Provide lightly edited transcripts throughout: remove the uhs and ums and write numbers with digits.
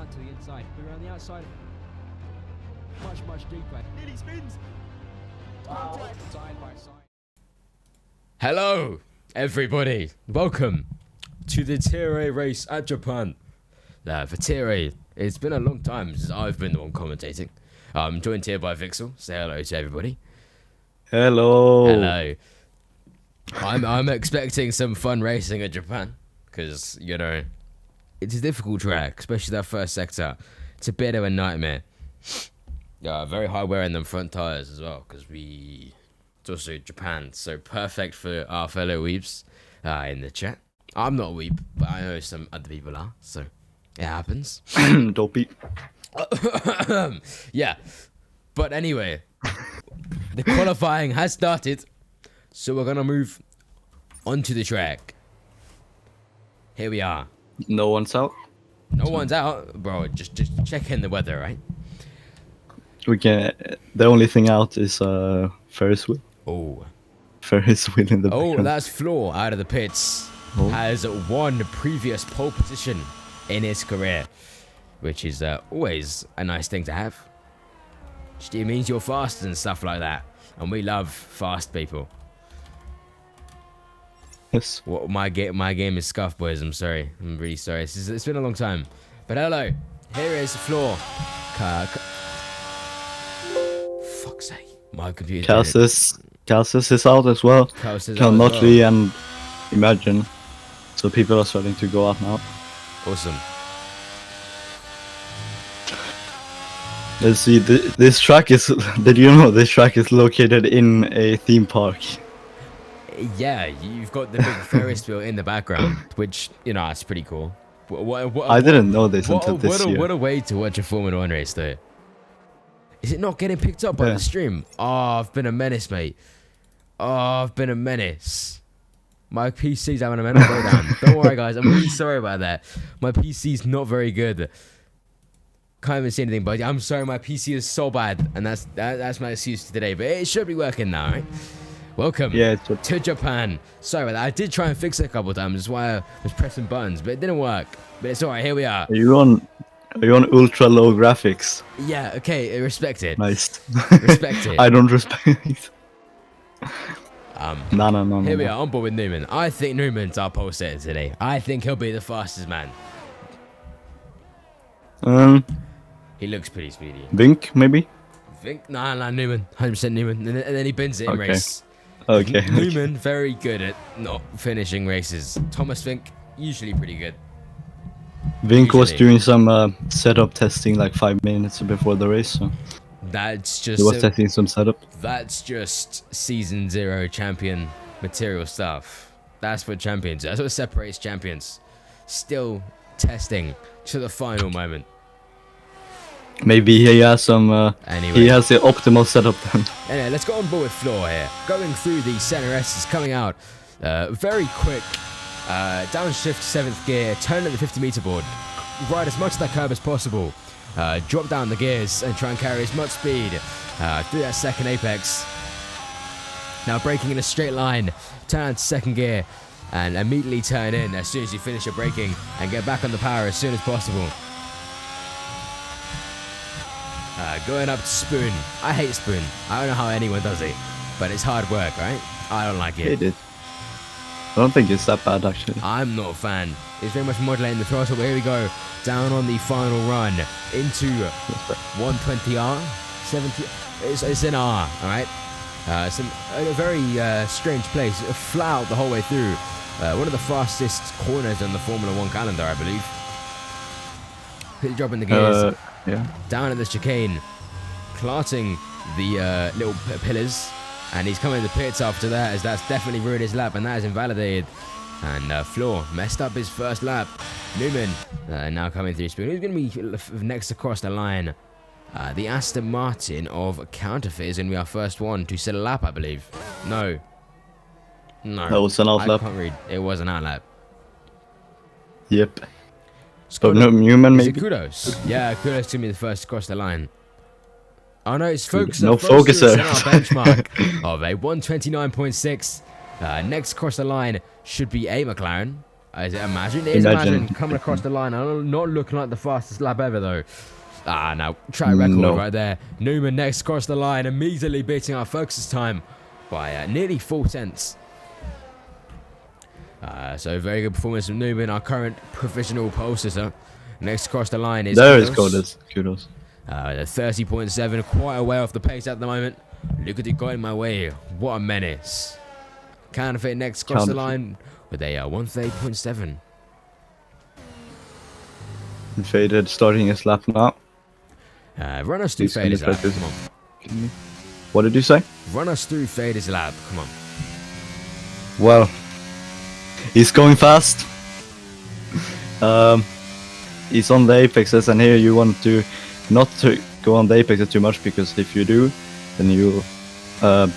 down to the inside. We're on the outside. Much deeper. Nearly spins. Contact. Side by side. Hello, everybody. Welcome to the Tier A race at Japan. For Tier A, it's been a long time since I've been the one commentating. I'm joined here by Vixel. Say hello to everybody. Hello. Hello. I'm expecting some fun racing at Japan because, you know, it's a difficult track, especially that first sector. It's a bit of a nightmare. Very high wear in them front tires as well because it's also Japan, so perfect for our fellow weeps in the chat. I'm not a weep, but I know some other people are, so it happens. Dopey. Yeah, but anyway, the qualifying has started, so we're gonna move onto the track. Here we are. No one's out. No one's out, bro. Just check in the weather, right? We can. The only thing out is Ferris wheel. Oh. Ferris wheel in the Oh, background. that's Floor out of the pits. Oh. Has won previous pole position in his career, which is always a nice thing to have. It means you're fast and stuff like that, and we love fast people. Yes. Well, my game is scuffed, boys. I'm sorry. I'm really sorry. It's been a long time. But hello, here is Floor. Fuck's sake, my computer. Calcis is out as well. Notley and Imagine. So people are starting to go out now. Awesome. Let's see. This track is. Did you know this track is located in a theme park? Yeah, you've got the big Ferris wheel in the background, which, you know, that's pretty cool. I didn't know this until this year. What a way to watch a Formula 1 race, though. Is it not getting picked up by the stream? Oh, I've been a menace, mate. Oh, I've been a menace. My PC's having a mental breakdown. Don't worry, guys. I'm really sorry about that. My PC's not very good. Can't even see anything, but I'm sorry. My PC is so bad, and that's my excuse today. But it should be working now, right? Welcome to Japan. Sorry about that. I did try and fix it a couple of times. That's why I was pressing buttons, but it didn't work. But it's alright. Here we are. Are you on ultra low graphics? Yeah. Okay. Respect it. Nice. Respect it. I don't respect it. No. Here we are on board with Newman. I think Newman's our pole setter today. I think he'll be the fastest man. He looks pretty speedy. Vink, maybe? Vink? Nah, Newman. 100% Newman. And then he bins it in race. Okay. Newman, very good at not finishing races. Thomas Vink, usually pretty good. Vink was doing some setup testing like 5 minutes before the race, so that's just he was testing some setup. That's just season 0 champion material stuff. That's what champions do. That's what separates champions. Still testing to the final moment. Maybe he has some. Anyway. He has the optimal setup then. Anyway, let's go on board with Floor here. Going through the center S is coming out very quick. Downshift 7th gear, turn at the 50-meter board. Ride as much of that curb as possible. Drop down the gears and try and carry as much speed through that second apex. Now braking in a straight line, turn into second gear and immediately turn in as soon as you finish your braking and get back on the power as soon as possible. Going up to Spoon. I hate Spoon. I don't know how anyone does it, but it's hard work, right? I don't like it. Hate it. I don't think it's that bad actually. I'm not a fan. It's very much modulating the throttle, but here we go. Down on the final run into 120R. 70. It's an R, alright? A very strange place. Flat out the whole way through. One of the fastest corners on the Formula 1 calendar, I believe. Quickly dropping the gears. Down at the chicane. Clarting the little pillars. And he's coming to the pits after that, as that's definitely ruined his lap, and that is invalidated. And Floor messed up his first lap. Newman now coming through Spoon. Who's going to be next across the line? The Aston Martin of Counterfeit is going to be our first one to set a lap, I believe. No. That was an out lap. I can't read. It was an out lap. Yep. So Newman maybe? Kudos. Yeah, Kudos to me the first to cross the line. Oh no, it's Focuser. No Focuser. Our benchmark of a 129.6. Next across the line should be a McLaren. Is it Imagine? It is Imagine coming across the line. Not looking like the fastest lap ever, though. Now, track record right there. Newman next across the line, immediately beating our Focus's time by nearly 4 tenths. So very good performance from Newman, our current provisional pole sitter. Next across the line is Kudos. 30.7, quite a way off the pace at the moment. Look at it going my way. What a menace. Counterfeit next across the line with a 138.7. Faded starting his lap now. Run us through Fader's lap. Come on. What did you say? Run us through Fader's lap. Come on. Well, he's going fast. He's on the apexes, and here you want to not to go on the apexes too much, because if you do, then you'll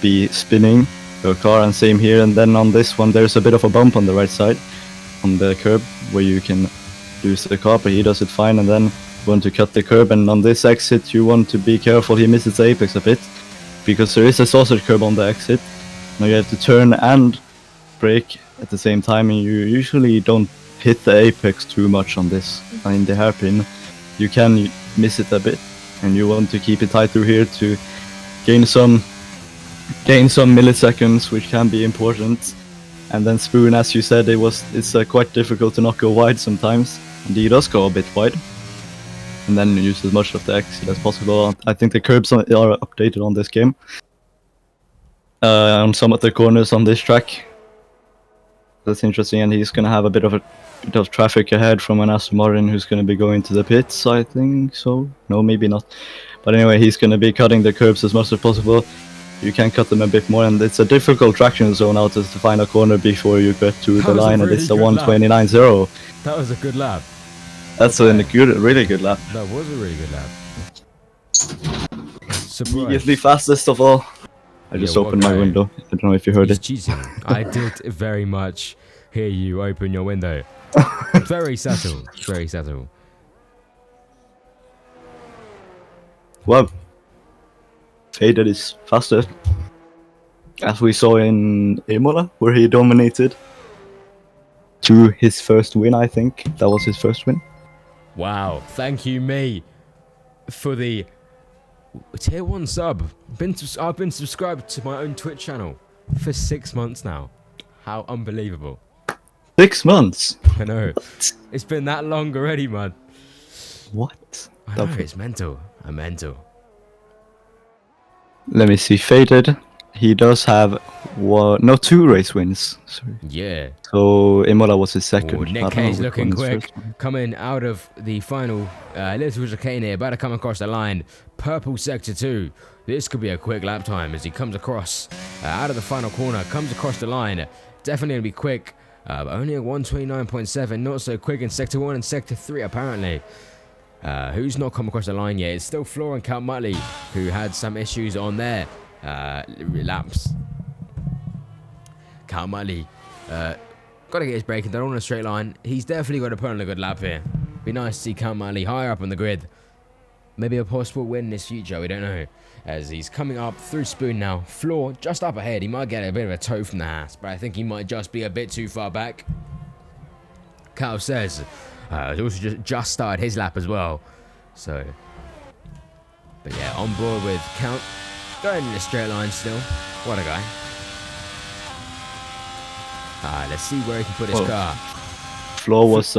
be spinning your car. And same here. And then on this one, there's a bit of a bump on the right side on the curb where you can lose the car, but he does it fine. And then you want to cut the curb, and on this exit you want to be careful. He misses the apex a bit because there is a sausage curb on the exit. Now you have to turn and brake at the same time, and you usually don't hit the apex too much on this. In the hairpin you can miss it a bit, and you want to keep it tight through here to gain some milliseconds, which can be important. And then Spoon, as you said, it's quite difficult to not go wide sometimes, and he does go a bit wide. And then use as much of the exit as possible. I think the curbs are updated on this game. On some of the corners on this track. That's interesting, and he's gonna have a bit of traffic ahead from an Aston Martin who's gonna be going to the pits, I think so. No, maybe not. But anyway, he's gonna be cutting the curbs as much as possible. You can cut them a bit more, and it's a difficult traction zone out to the final corner before you get to the line, and it's a 1:29.0. That was a good lap. That's a really good lap. That was a really good lap. Surprise. Immediately fastest of all. I just opened my window. I don't know if you heard it. Cheating. I did very much hear you open your window. Very subtle. Very subtle. Well, Faded is faster, as we saw in Imola, where he dominated to his first win. I think that was his first win. Wow! Thank you, me, for the tier 1 sub. I've been subscribed to my own Twitch channel for 6 months now. How unbelievable! 6 months. I know. It's been that long already, man. What? I know, it's mental. I'm mental. Let me see. Faded. He does have 2 race wins. Sorry. Yeah. So Imola was his second. Nick K's looking quick, coming out of the final little chicane here, about to come across the line. Purple sector 2. This could be a quick lap time as he comes across out of the final corner, comes across the line. Definitely gonna be quick. Only a 1:29.7, not so quick in sector 1 and sector 3 apparently. Who's not come across the line yet? It's still Floor and Count Muttley, who had some issues on their laps. Count Muttley, got to get his braking done on a straight line. He's definitely got to put on a good lap here. Be nice to see Count Muttley higher up on the grid. Maybe a possible win in his future, we don't know. As he's coming up through Spoon now. Floor just up ahead. He might get a bit of a toe from the Haas, but I think he might just be a bit too far back. Cal says he also just started his lap as well. So, but yeah, on board with Count. Going in a straight line still. What a guy. Let's see where he can put his car. Floor was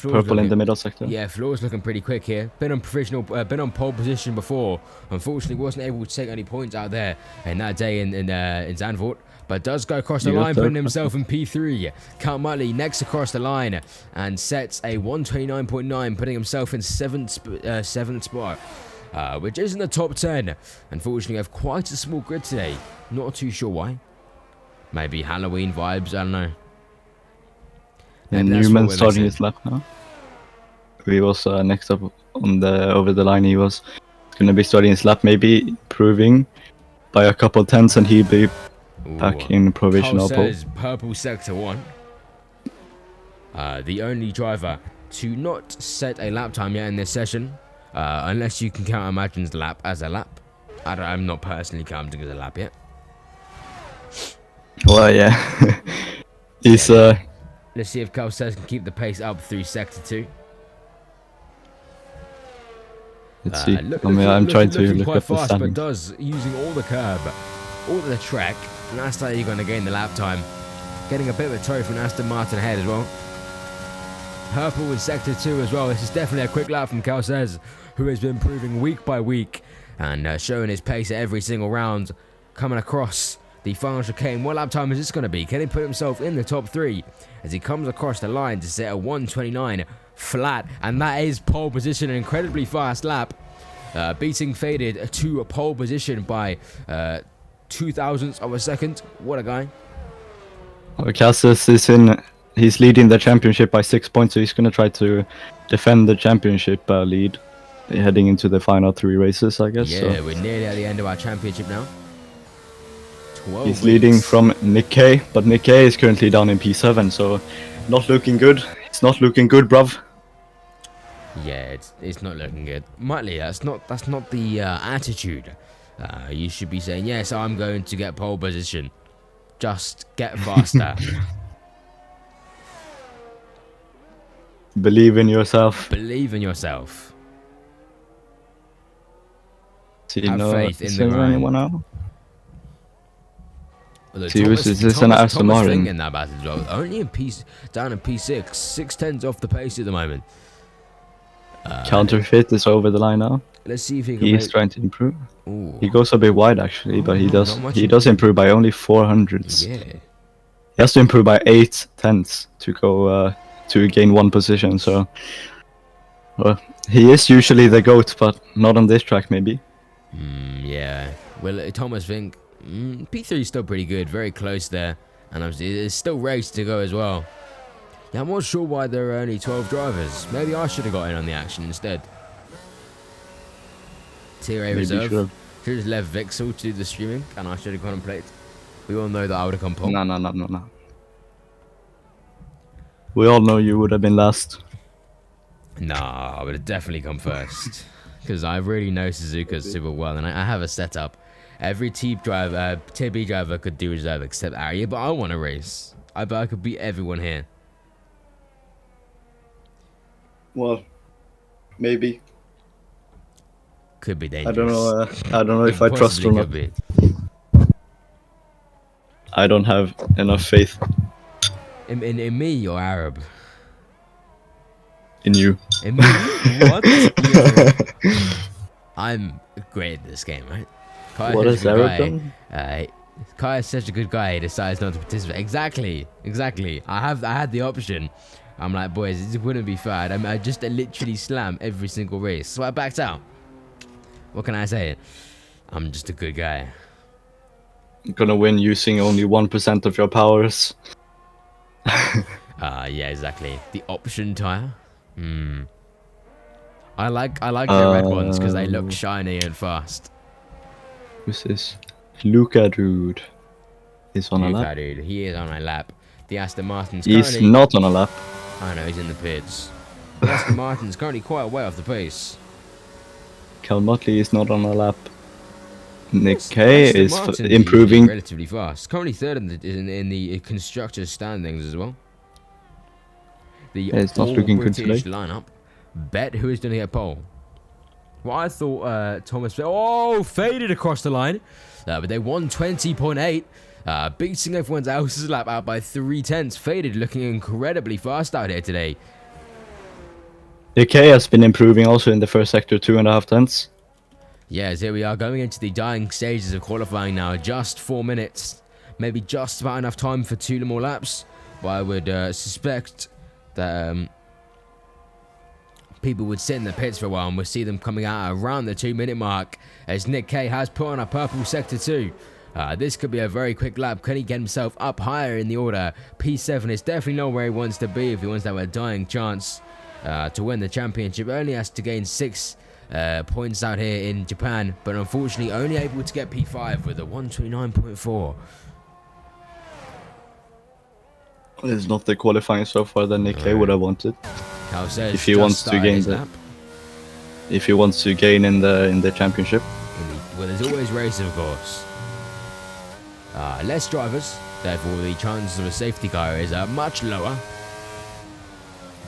purple in the middle sector. Yeah, Floor's looking pretty quick here. Been on pole position before. Unfortunately, wasn't able to take any points out there in that day in Zandvoort. But does go across the line, putting himself in P3. Count Muttley next across the line and sets a 1:29.9, putting himself in seventh spot, which isn't the top 10. Unfortunately, we have quite a small grid today. Not too sure why. Maybe Halloween vibes, I don't know. And Newman starting his lap now. He was next up on over the line. He was going to be starting his lap, maybe improving by a couple tenths, and he'll be back in provisional pole. Says purple sector 1. The only driver to not set a lap time yet in this session, unless you can count Imagine's lap as a lap. I'm not personally counting as a lap yet. Well, yeah. Let's see if Carl Sainz can keep the pace up through Sector 2. Let's see. I'm trying to look quite up the fast, but standings. does using all the curb, all the track, and that's how you're going to gain the lap time. Getting a bit of a tow from Aston Martin ahead as well. Purple in Sector 2 as well. This is definitely a quick lap from Carl Sainz, who has been improving week by week and showing his pace at every single round. Coming across the final chicane. What lap time is this going to be? Can he put himself in the top 3 as he comes across the line to set a 1:29 flat? And that is pole position, an incredibly fast lap. Beating Faded to a pole position by 0.02 of a second. What a guy. Cassis is he's leading the championship by 6 points, so he's going to try to defend the championship lead heading into the final 3 races, I guess. Yeah, so. we're nearly at the end of our championship now. 12 He's leading from Nick K, but Nick K is currently down in P7, so not looking good. It's not looking good, bruv. Yeah, it's not looking good. Muttley, that's not the attitude. You should be saying, yes, I'm going to get pole position. Just get faster. Believe in yourself. Believe in yourself. Have faith in the grind. Anyone out? Thomas is this an Aston Martin? In that battle as well. Only down in P6. 6/10 off the pace at the moment. Counterfeit is over the line now. Let's see if he can. He's trying to improve. Ooh. He goes a bit wide actually, but he does improve by only 400s. Yeah. He has to improve by 8/10 to go to gain 1 position. So, well, he is usually the GOAT, but not on this track maybe. Yeah. Well, Thomas Vink, P3 is still pretty good, very close there, and there's still race to go as well. Yeah, I'm not sure why there are only 12 drivers. Maybe I should have got in on the action instead. Tier A reserve. Should have left Vixel to do the streaming, and I should have gone and played. We all know that I would have come pole. No. We all know you would have been last. Nah, I would have definitely come first. Because I really know Suzuka super well, and I have a setup. Every Tier B driver could do reserve except Arya, but I want to race. I bet I could beat everyone here. Well, maybe. Could be dangerous. I don't know if I trust or not. I don't have enough faith. In me or Arab? In you. In me? What? Yeah. I'm great at this game, right? What is Arab done? Kai is such a good guy, he decides not to participate. Exactly. I had the option. I'm like, boys, this wouldn't be fair. I just literally slam every single race. So I backed out. What can I say? I'm just a good guy. You're gonna win using only 1% of your powers. Yeah, exactly. The option tire. I like the red ones because they look shiny and fast. Who's this? Luca dude. He's on a lap. Dude, he is on a lap. The Aston Martin's He's not on a lap. I know, he's in the pits. The Aston Martin's currently quite a way off the pace. Cal Motley is not on a lap. Nick K is improving relatively fast. Currently third in the constructors standings as well. It's not looking good today. Lineup. Bet who is going to get pole. Well, I thought Thomas. Oh, faded across the line, but they won 20.8, beating everyone else's lap out by 0.3. Faded looking incredibly fast out here today. Nick K has been improving also in the first sector, 2.5 tenths. Yes, here we are going into the dying stages of qualifying now. Just 4 minutes, maybe just about enough time for 2 more laps. But I would suspect that people would sit in the pits for a while, and we'll see them coming out around the 2-minute mark as Nick K has put on a purple sector 2. This could be a very quick lap. Can he get himself up higher in the order? P7 is definitely not where he wants to be if he wants to have a dying chance to win the championship. Only has to gain 6 points out here in Japan, but unfortunately only able to get P5 with a 129.4. It's not the qualifying so far that Nick K would have wanted. Cal says if he wants to gain in the championship. Well, there's always race, of course. Less drivers, therefore the chances of a safety car is much lower.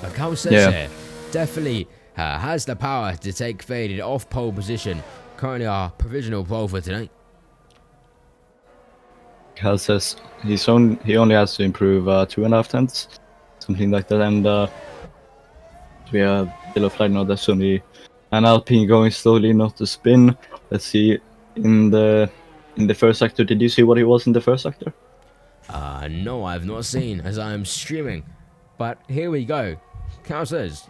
But Cal says here, definitely has the power to take Faded off pole position. Currently our provisional pole for tonight. Cal says he only has to improve 2.5 tenths, something like that, and we have yellow flag now. That's only an Alpine going slowly, not to spin. Let's see in the first sector. Did you see what he was in the first sector? No, I've not seen as I am streaming. But here we go. Cal says.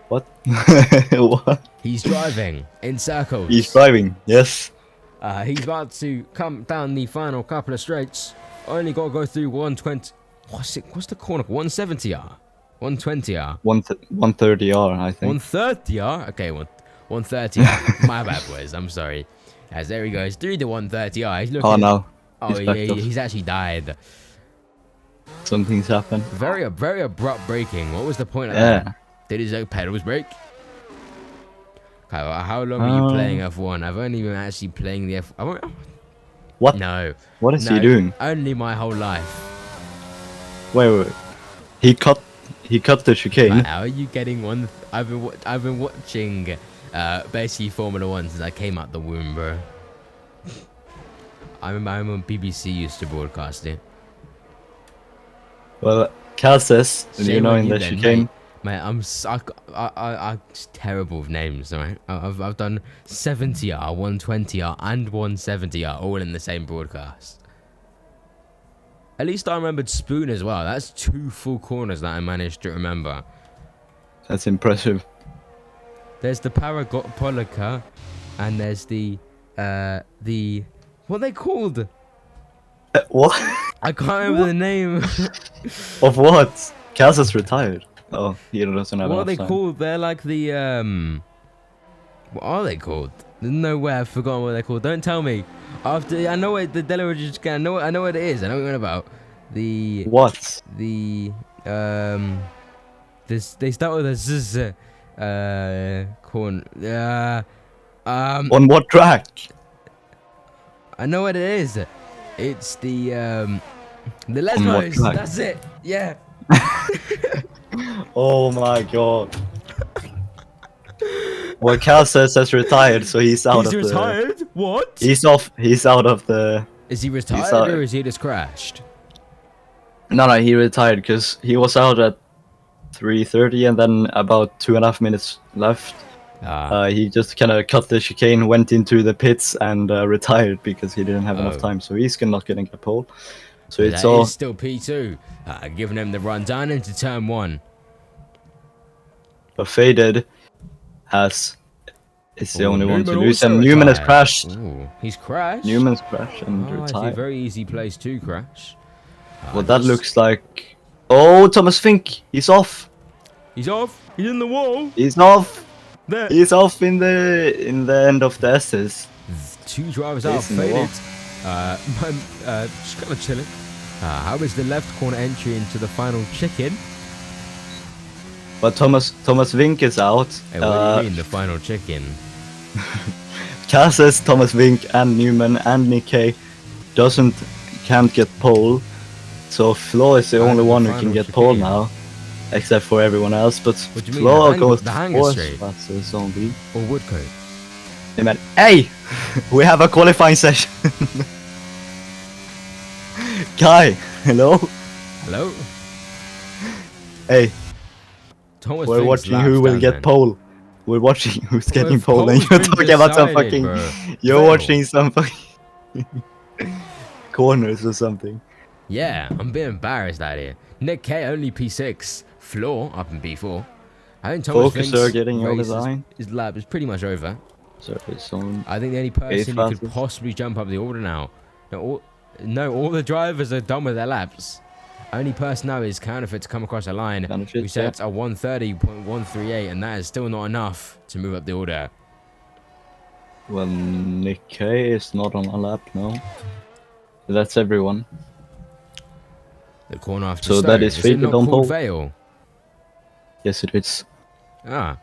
What? What? He's driving in circles. He's driving, yes. He's about to come down the final couple of straights. Only got to go through 120. What's the corner? 170R? 120R? 130R, I think. 130R? Okay, 130R. My bad, boys. I'm sorry. As there he goes. Through the 130R. He's looking. Oh, no. Oh, he's actually died. Something's happened. Very abrupt braking. What was the point of Yeah. that? Did his pedals break? How long are you playing F1? I've only been actually playing the F1. What? No. What is he doing? Only my whole life. Wait. He cut the chicane. How are you getting one? I've been watching basically Formula 1 since I came out the womb, bro. I remember when BBC used to broadcast it. Well, Cal says, in the chicane. Mate, I'm terrible with names, alright? I've done 70R, 120R, and 170R all in the same broadcast. At least I remembered Spoon as well. That's 2 full corners that I managed to remember. That's impressive. There's the Parapolica, and there's the what are they called? What? I can't remember the name. Of what? Cal says retired. Oh, he doesn't have What are enough they time. called? They're like the what are they called? There's no way I've forgotten what they're called. Don't tell me. After I know what the Delaware just I know what it is. I know what you're on about. The What? The this they start with a z corn. On what track? I know what it is. It's the Lesbos. That's it. Yeah. Oh my god. Well, Cal says that's retired, so he's out of the... He's retired? What? He's off. He's out of the... Is he retired or is he just crashed? No, he retired because he was out at 3:30 and then about 2.5 minutes left. He just kind of cut the chicane, went into the pits and retired because he didn't have enough time. So he's not getting a pole. So it's all... Is still P2, giving him the run down into turn 1. But Faded is the only one to lose, and Newman has crashed. Ooh, he's crashed? Newman's crashed and retired. It's a very easy place to crash. Well, that looks like... Oh, Thomas Fink! He's off! He's off! He's in the wall! He's off! There. He's off in the end of the S's. 2 drivers out, Faded. Just kind of chilling. How is the left corner entry into the final chicken? But Thomas Vink is out. Hey, what do you mean, the final chicken? Cal says Thomas Vink and Newman and Nikkei can't get pole. So Flo is the only one who can get pole now. Except for everyone else. But Flo goes the hanger straight. That's a zombie. Or Woodcote. Hey man, hey! We have a qualifying session. Kai, hello? Hello? Hey. Thomas We're watching who will get pole. We're watching who's getting pole, and you're talking about some fucking... You're watching some fucking... corners or something. Yeah, I'm a bit embarrassed out here. Nick K only P6. Floor up in P4. I think Thomas Focuser getting over the line. His lap is pretty much over. Surface on. I think the only person who could possibly jump up the order now. No, all the drivers are done with their laps. Only person now is Counterfeit to come across the line. Who sets a 130.138, and that is still not enough to move up the order. Well, Nick K is not on a lap, no. That's everyone. The corner after so Stone. That is Faded on pole. Vale? Yes, it is. Ah,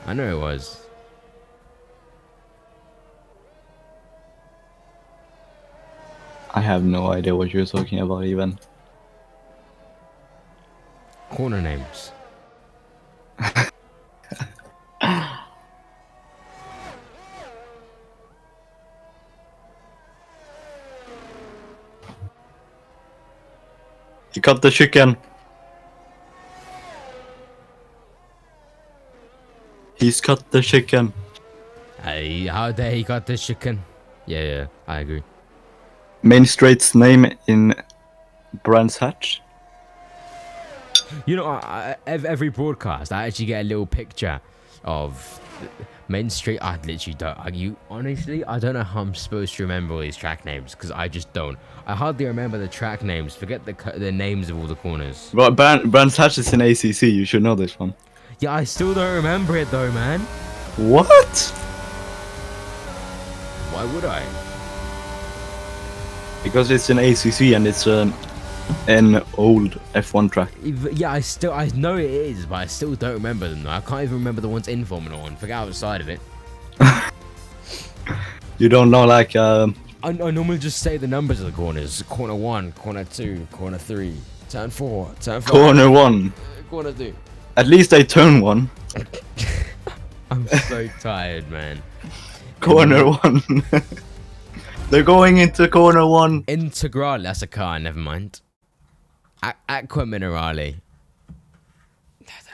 I know it was. I have no idea what you're talking about even. corner names. He cut the chicken. He's cut the chicken. Hey, how dare he got this chicken? Yeah, I agree. Main Straight's name in Brands Hatch. You know, every broadcast, I actually get a little picture of Main Street. I literally don't. Honestly, I don't know how I'm supposed to remember all these track names because I just don't. I hardly remember the track names. Forget the names of all the corners. Well, Brands Hatch is in ACC. You should know this one. Yeah, I still don't remember it though, man. What? Why would I? Because it's an ACC and it's an old F1 track. Yeah, I know it is, but I still don't remember them though. I can't even remember the ones in Formula 1. Forget outside of it. You don't know, like, I normally just say the numbers of the corners. Corner 1, corner 2, corner 3, turn 4, turn 5. Corner 1. Corner 2. At least they turn 1. I'm so tired, man. Corner 1. They're going into corner 1. Integrale, that's a car, never mind. Aqua Minerale.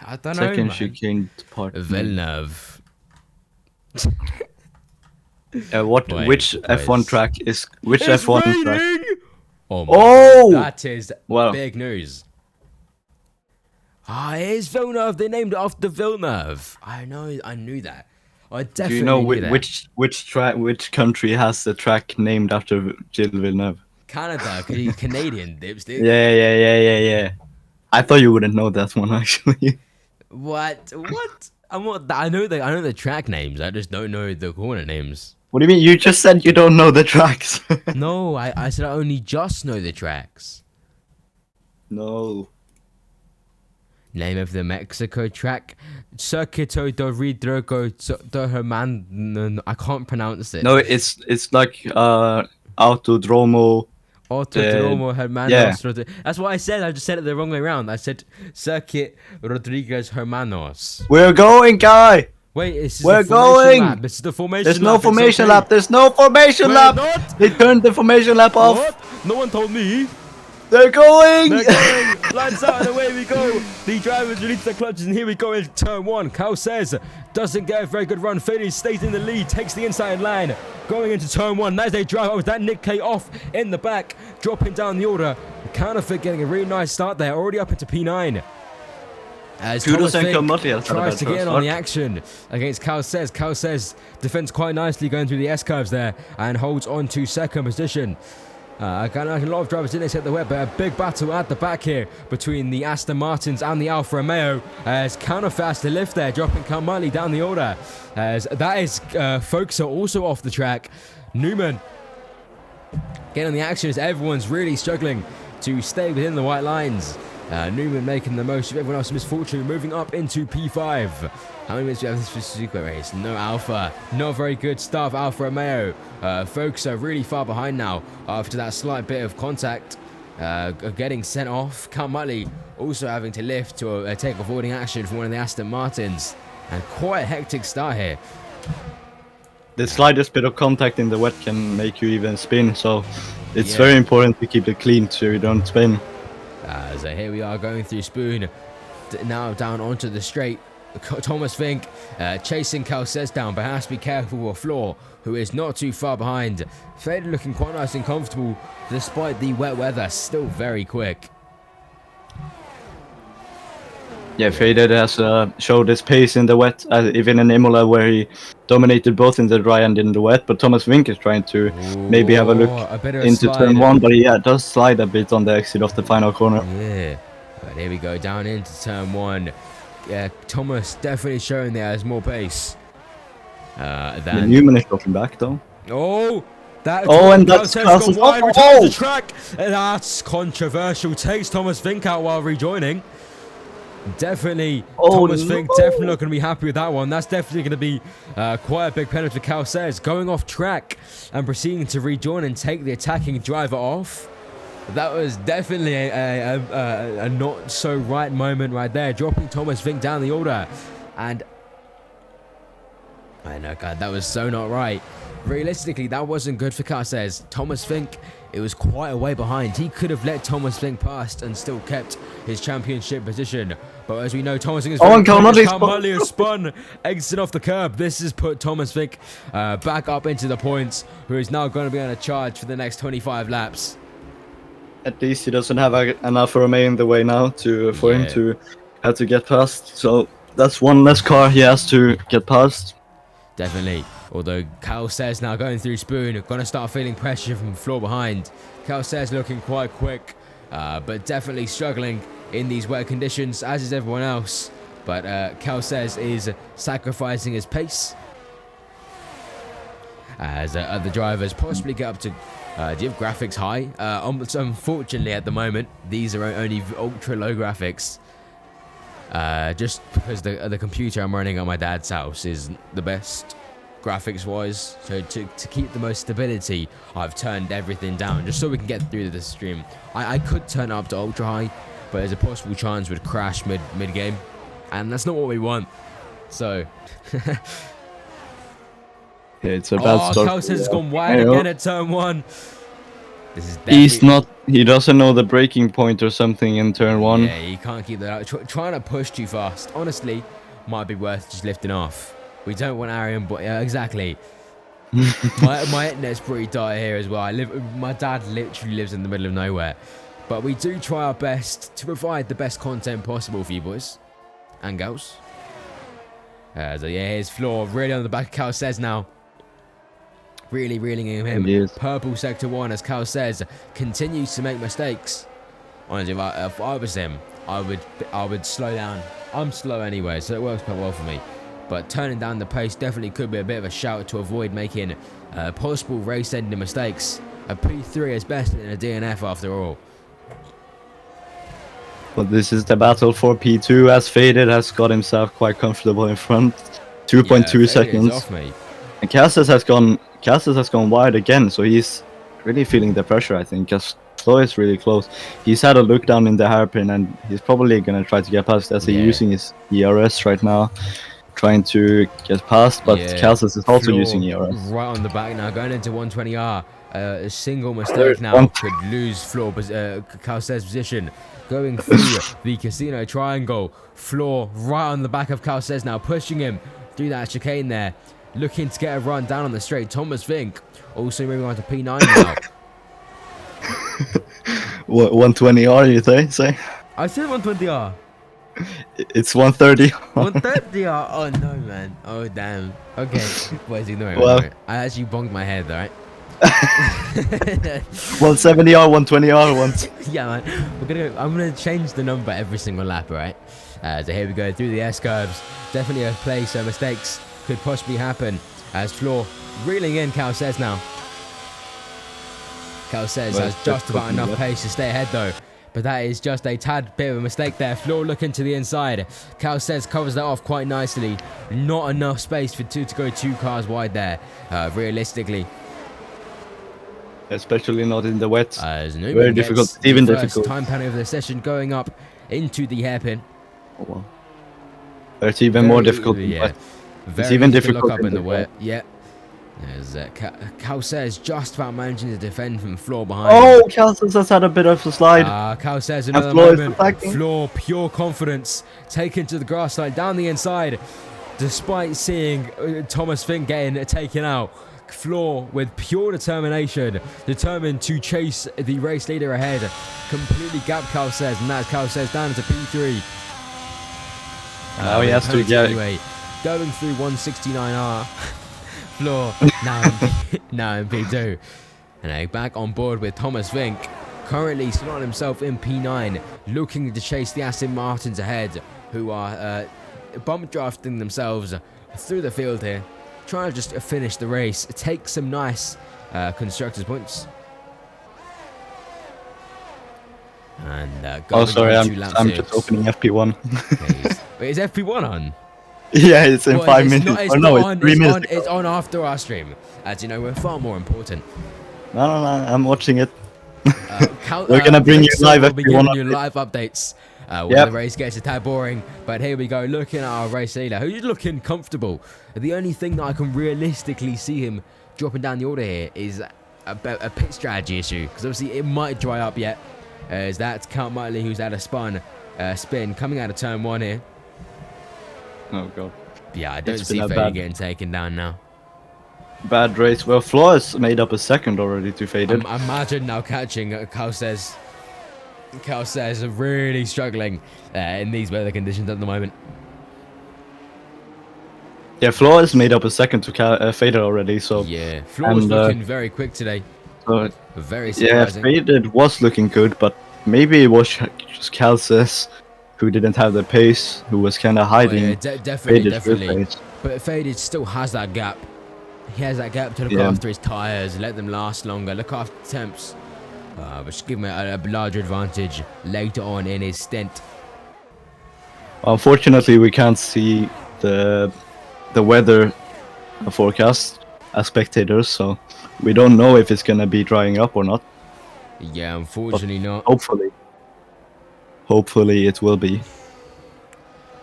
I don't know, Second man. chicane part. Villeneuve. Which F1 track is... Which It's F1 raining! track? Oh, Oh! that is Wow. big news. Ah, it is Villeneuve. They named it after Villeneuve. I knew that. I definitely Do you know knew that. which country has the track named after Gilles Villeneuve? Canada, because he's Canadian, dipstick. Yeah. I thought you wouldn't know that one, actually. What? I know the track names. I just don't know the corner names. What do you mean? You just said you don't know the tracks. No, I said I only just know the tracks. No. Name of the Mexico track: Circuito do Rodrigo do Hermano. I can't pronounce it. No, it's like Autodromo. Autodromo Hermanos. Yeah. That's what I said. I just said it the wrong way around. I said Circuit Rodriguez Hermanos. We're going, guy. Wait, it's We're the formation going. lap. This is the formation There's lap. no It's formation okay. lap. There's no formation Wait, lap. not? They turned the formation lap off. What? No one told me. They're going. They're going. Lights out and away we go. The drivers release the clutches and here we go into turn 1. Cal says doesn't get a very good run finish, stays in the lead, takes the inside line. Going into turn 1, as they drive over that Nick K off in the back, dropping down the order. Counterfeit getting a really nice start there, already up into P9. As Thomas Fink tries to get in on the action against Cal Says. Cal Says defends quite nicely going through the S-curves there and holds on to second position. A lot of drivers didn't set the web, but a big battle at the back here between the Aston Martins and the Alfa Romeo as Counterfeit has to lift there, dropping Carmali down the order. As that is folks are also off the track. Newman getting on the action as everyone's really struggling to stay within the white lines. Newman making the most of everyone else's misfortune, moving up into P5. How many minutes do we have this for Suzuka race? No Alpha. Not very good stuff, Alfa Romeo. Folks are really far behind now after that slight bit of contact. Getting sent off. Carmali also having to lift to take avoiding action from one of the Aston Martins. And quite a hectic start here. The slightest bit of contact in the wet can make you even spin, so it's very important to keep it clean so you don't spin. So here we are going through Spoon, now down onto the straight. Thomas Fink chasing Cal Says down, but has to be careful of Floor, who is not too far behind. Fade looking quite nice and comfortable despite the wet weather, still very quick. Yeah, Faded has showed his pace in the wet, even in Imola where he dominated both in the dry and in the wet, but Thomas Fink is trying to maybe have a look into turn 1, but he does slide a bit on the exit of the final corner. Yeah, but here we go, down into turn 1. Yeah, Thomas definitely showing there has more pace. The Newman is dropping back though. Oh! And that's gone wide, returns the track. That's controversial. Takes Thomas Fink out while rejoining. Definitely, Thomas Fink definitely not going to be happy with that one. That's definitely going to be quite a big penalty for Cal Says. Going off track and proceeding to rejoin and take the attacking driver off. That was definitely a not so right moment right there, dropping Thomas Fink down the order. And I know, God, that was so not right. Realistically, that wasn't good for Carces. Thomas Fink, it was quite a way behind. He could have let Thomas Fink past and still kept his championship position. But as we know, Thomas Fink is Kalmali spun, exiting off the curb. This has put Thomas Fink back up into the points, who is now going to be on a charge for the next 25 laps. At least he doesn't have enough remain in the way now for him to have to get past. So that's one less car he has to get past. Definitely. Although Cal says now going through Spoon, gonna start feeling pressure from the floor behind. Cal says looking quite quick, but definitely struggling in these wet conditions, as is everyone else. But Cal says is sacrificing his pace as other drivers possibly get up to. Do you have graphics high? Unfortunately, at the moment, these are only ultra low graphics. Just because the computer I'm running at my dad's house is the best graphics wise, so to keep the most stability, I've turned everything down just so we can get through the stream. I could turn it up to ultra high, but there's a possible chance we'd crash mid game, and that's not what we want. So yeah, it's a bad start. Kelsey's has gone wide again at turn 1. This is he doesn't know the braking point or something in turn 1. Yeah, he can't keep that out. Trying to push too fast, honestly, might be worth just lifting off. We don't want Arian, but exactly. my internet's pretty dire here as well. My dad literally lives in the middle of nowhere, but we do try our best to provide the best content possible for you boys and girls. So yeah, here's Floor really on the back of Cal says now. Really reeling in him. Purple sector 1 as Cal says continues to make mistakes. Honestly, if I was him, I would slow down. I'm slow anyway, so it works quite well for me. But turning down the pace definitely could be a bit of a shout to avoid making possible race-ending mistakes. A P3 is best in a DNF after all. But this is the battle for P2 as Faded has got himself quite comfortable in front. 2.2 seconds. Off me. And Cassis has gone wide again, so he's really feeling the pressure, I think, because Flo is really close. He's had a look down in the hairpin, and he's probably going to try to get past as he's using his ERS right now, trying to get past, but Cassis is also using ERS. Right on the back now, going into 120R. A single mistake now could lose Floor Calce's position. Going through the casino triangle. Floor right on the back of Calces now, pushing him through that chicane there. Looking to get a run down on the straight. Thomas Fink also moving on to P9 now. What, 120R you say? I said 120R. It's 130. 130R. Oh no, man. Oh damn. Okay. Boys, ignore it. Well, I actually bonked my head, right? 170R, 120R, Yeah, man. I'm gonna change the number every single lap, right? So here we go through the S curves. Definitely a place so mistakes could possibly happen. As Floor reeling in Cal says now. Cal says has just about enough pace to stay ahead though. But that is just a tad bit of a mistake there. Floor looking to the inside. Cal says covers that off quite nicely. Not enough space for to go 2 cars wide there, realistically. Especially not in the wet. Very difficult, even difficult. Time penalty of the session going up into the hairpin. Oh, wow. It's even more difficult. Yeah, it's even difficult up in the wet. Yeah. As Cal says just about managing to defend from Floor behind. Oh, Cal says has had a bit of a slide. Cal says another moment. Floor, pure confidence, taken to the grass line down the inside, despite seeing Thomas Fink getting taken out. Floor with pure determination, determined to chase the race leader ahead. Completely gapped Cal says, and that's Cal says down to P3. Now he has to get anyway. Going through 169R. Floor now in P2. And back on board with Thomas Fink. Currently slotting himself in P9, looking to chase the Aston Martins ahead, who are bump drafting themselves through the field here. Trying to just finish the race, take some nice constructors points. And oh, sorry, I'm just opening FP1. Wait, is FP1 on? Yeah, it's in 5 minutes. It's 3 minutes. It's on after our stream. As you know, we're far more important. No, I'm watching it. We're gonna bring you live We'll be FP1 giving you update. live updates when the race gets a tad boring. But here we go, looking at our race leader, who's looking comfortable. The only thing that I can realistically see him dropping down the order here is a pit strategy issue, because obviously it might dry up yet. As that's Count Mightley, who's had a spin coming out of turn 1 here. Oh god. Yeah, I don't see Faded getting taken down now. Bad race. Well, Flores made up a second already to Faded. Imagine now catching Cal says really struggling in these weather conditions at the moment. Yeah, Flores made up a second to Faded already, so... Yeah, Flores looking very quick today. Very surprising. Yeah, Faded was looking good, but maybe it was just Cal says who didn't have the pace, who was kind of hiding. Oh, yeah, definitely. But Faded still has that gap. He has that gap to look after his tyres, let them last longer, look after the temps, which give him a larger advantage later on in his stint. Unfortunately, we can't see the weather forecast as spectators, so we don't know if it's gonna be drying up or not. Yeah, unfortunately not. Hopefully it will be.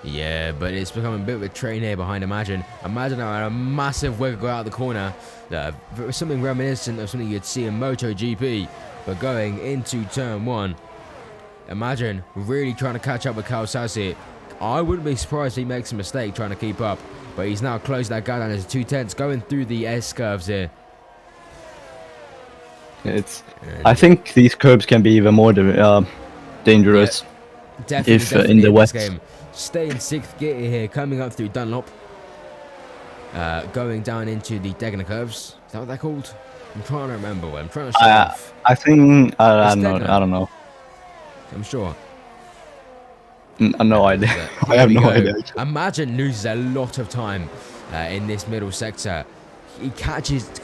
Yeah, but it's becoming a bit of a train here behind Imagine. Imagine had a massive wiggle out the corner. Something reminiscent of something you'd see in MotoGP. But going into turn 1, Imagine really trying to catch up with Cal Sassi. I wouldn't be surprised if he makes a mistake trying to keep up. But he's now closed that guy down as 2/10, going through the S-curves here. I think these curbs can be even more dangerous if in the wet. Stay in 6th gear here, coming up through Dunlop. Going down into the Degner curves. Is that what they're called? I'm trying to remember. I'm trying to show off. I think I don't know. I'm sure. No idea. I have no idea. Imagine loses a lot of time in this middle sector. He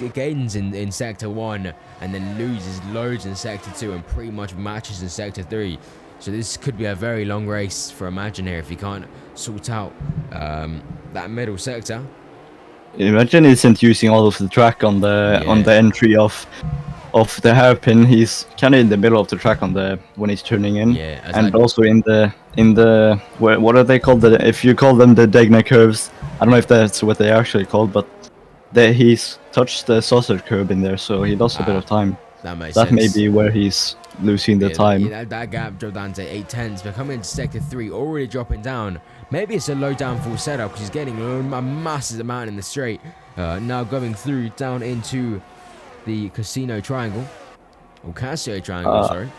gains in sector 1 and then loses loads in sector 2 and pretty much matches in sector 3. So this could be a very long race for Imagine here if he can't sort out that middle sector. Imagine isn't using all of the track on the entry of the hairpin. He's kind of in the middle of the track when he's turning in, and also in the what are they called? If you call them the Degner curves, I don't know if that's what they are actually called, but he's touched the sausage curb in there, so he lost a bit of time. That makes sense. That may be where he's losing the time. That gap dropped down to 8/10s, but coming into sector 3, already dropping down. Maybe it's a low downfall setup because he's getting a massive amount in the straight. Now going through down into the Casino Triangle, or Casio Triangle, sorry.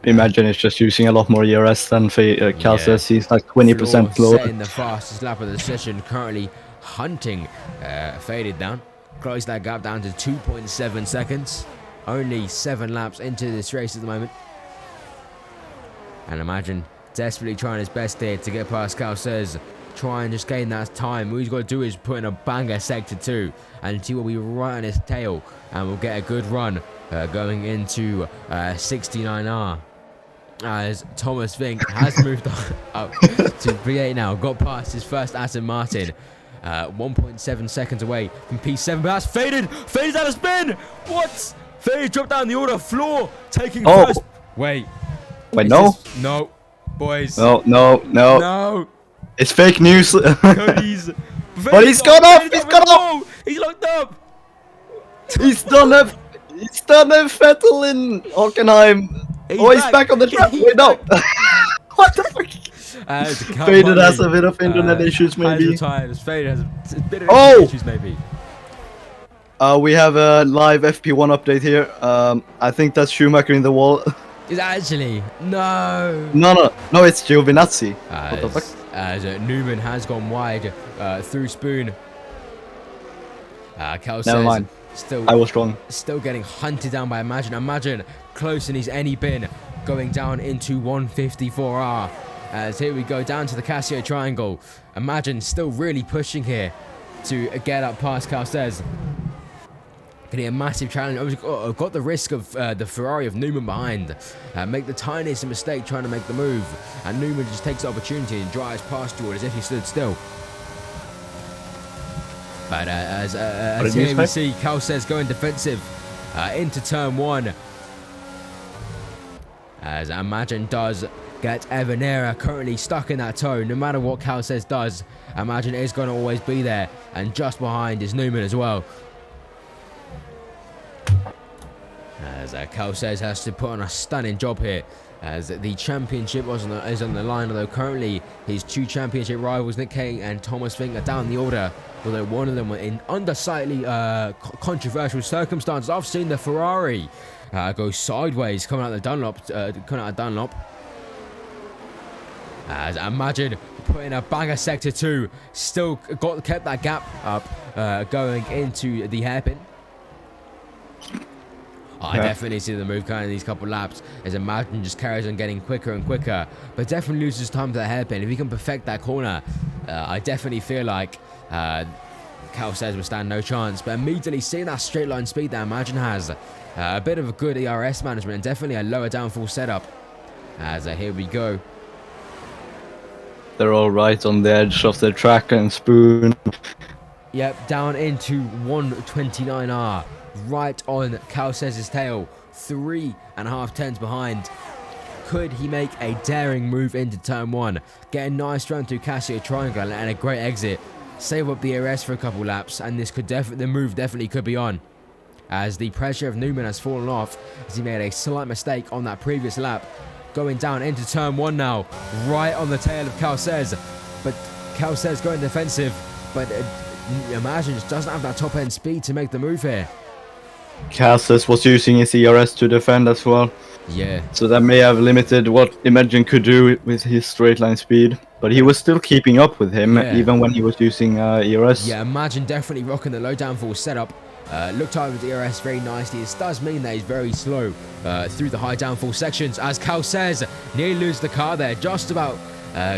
Imagine it's just using a lot more ERS than Cal says. He's like 20% lower. Setting the fastest lap of the session, currently hunting Faded down. Close that gap down to 2.7 seconds. Only 7 laps into this race at the moment. And Imagine desperately trying his best here to get past Cal says. Try and just gain that time. All he's got to do is put in a banger sector 2 and he will be right on his tail and we'll get a good run going into 69R. As Thomas Vink has moved up to P8 now, got past his first Aston Martin. 1.7 seconds away from P7, but that's Faded! Faded's out of spin! What? Faded dropped down the order floor, taking first. Wait, no. No, boys. No. It's fake news. But he's gone up! He's gone up! He's locked up! He's done a Vettel in Hockenheim. He's back on the track. Wait, no. What the fuck? Faded has a bit of internet issues, maybe. Faded has a bit of internet issues, maybe. We have a live FP1 update here. I think that's Schumacher in the wall. Is actually no, it's Giovinazzi. What the fuck? As Newman has gone wide through Spoon. Cal Never mind. I was wrong. Still getting hunted down by Imagine. Imagine close in his any bin, going down into 154R. As here we go down to the Casio Triangle. Imagine still really pushing here to get up past Cal says. Getting a massive challenge. Got the risk of the Ferrari of Newman behind. Make the tiniest mistake trying to make the move. And Newman just takes the opportunity and drives past George as if he stood still. But as here we see Cal says going defensive into turn 1. as Imagine does get ever nearer, currently stuck in that toe. No matter what Cal says does, Imagine is going to always be there, and just behind is Newman as well. As Cal says has to put on a stunning job here, as the championship is on the line, although currently his 2 championship rivals, Nick Kay and Thomas Fink, are down the order, although one of them were in under slightly controversial circumstances. I've seen the Ferrari go sideways coming out of Dunlop. As Imagine putting a banger sector 2, still kept that gap up, going into the hairpin. I definitely see the move kind of these couple laps, as Imagine just carries on getting quicker and quicker, but definitely loses time to the hairpin. If he can perfect that corner, I definitely feel like Cal says will stand no chance. But immediately seeing that straight line speed that Imagine has, a bit of a good ERS management and definitely a lower downforce setup. As here we go. They're all right on the edge of the track, and Spoon. Yep, down into 129R. Right on Cal Says' tail, 3.5 tenths behind. Could he make a daring move into turn 1, get a nice run through Casio Triangle and a great exit, save up the ERS for a couple laps, and this could the move definitely could be on, as the pressure of Newman has fallen off as he made a slight mistake on that previous lap. Going down into turn 1 now, right on the tail of Cal Says, but Cal Says going defensive, but Imagine just doesn't have that top end speed to make the move here. Cassis was using his ERS to defend as well. Yeah. So that may have limited what Imagine could do with his straight line speed. But he was still keeping up with him, even when he was using ERS. Yeah, Imagine definitely rocking the low downforce setup. Looked over the ERS very nicely. This does mean that he's very slow through the high downforce sections. As Cal Says nearly loses the car there, just about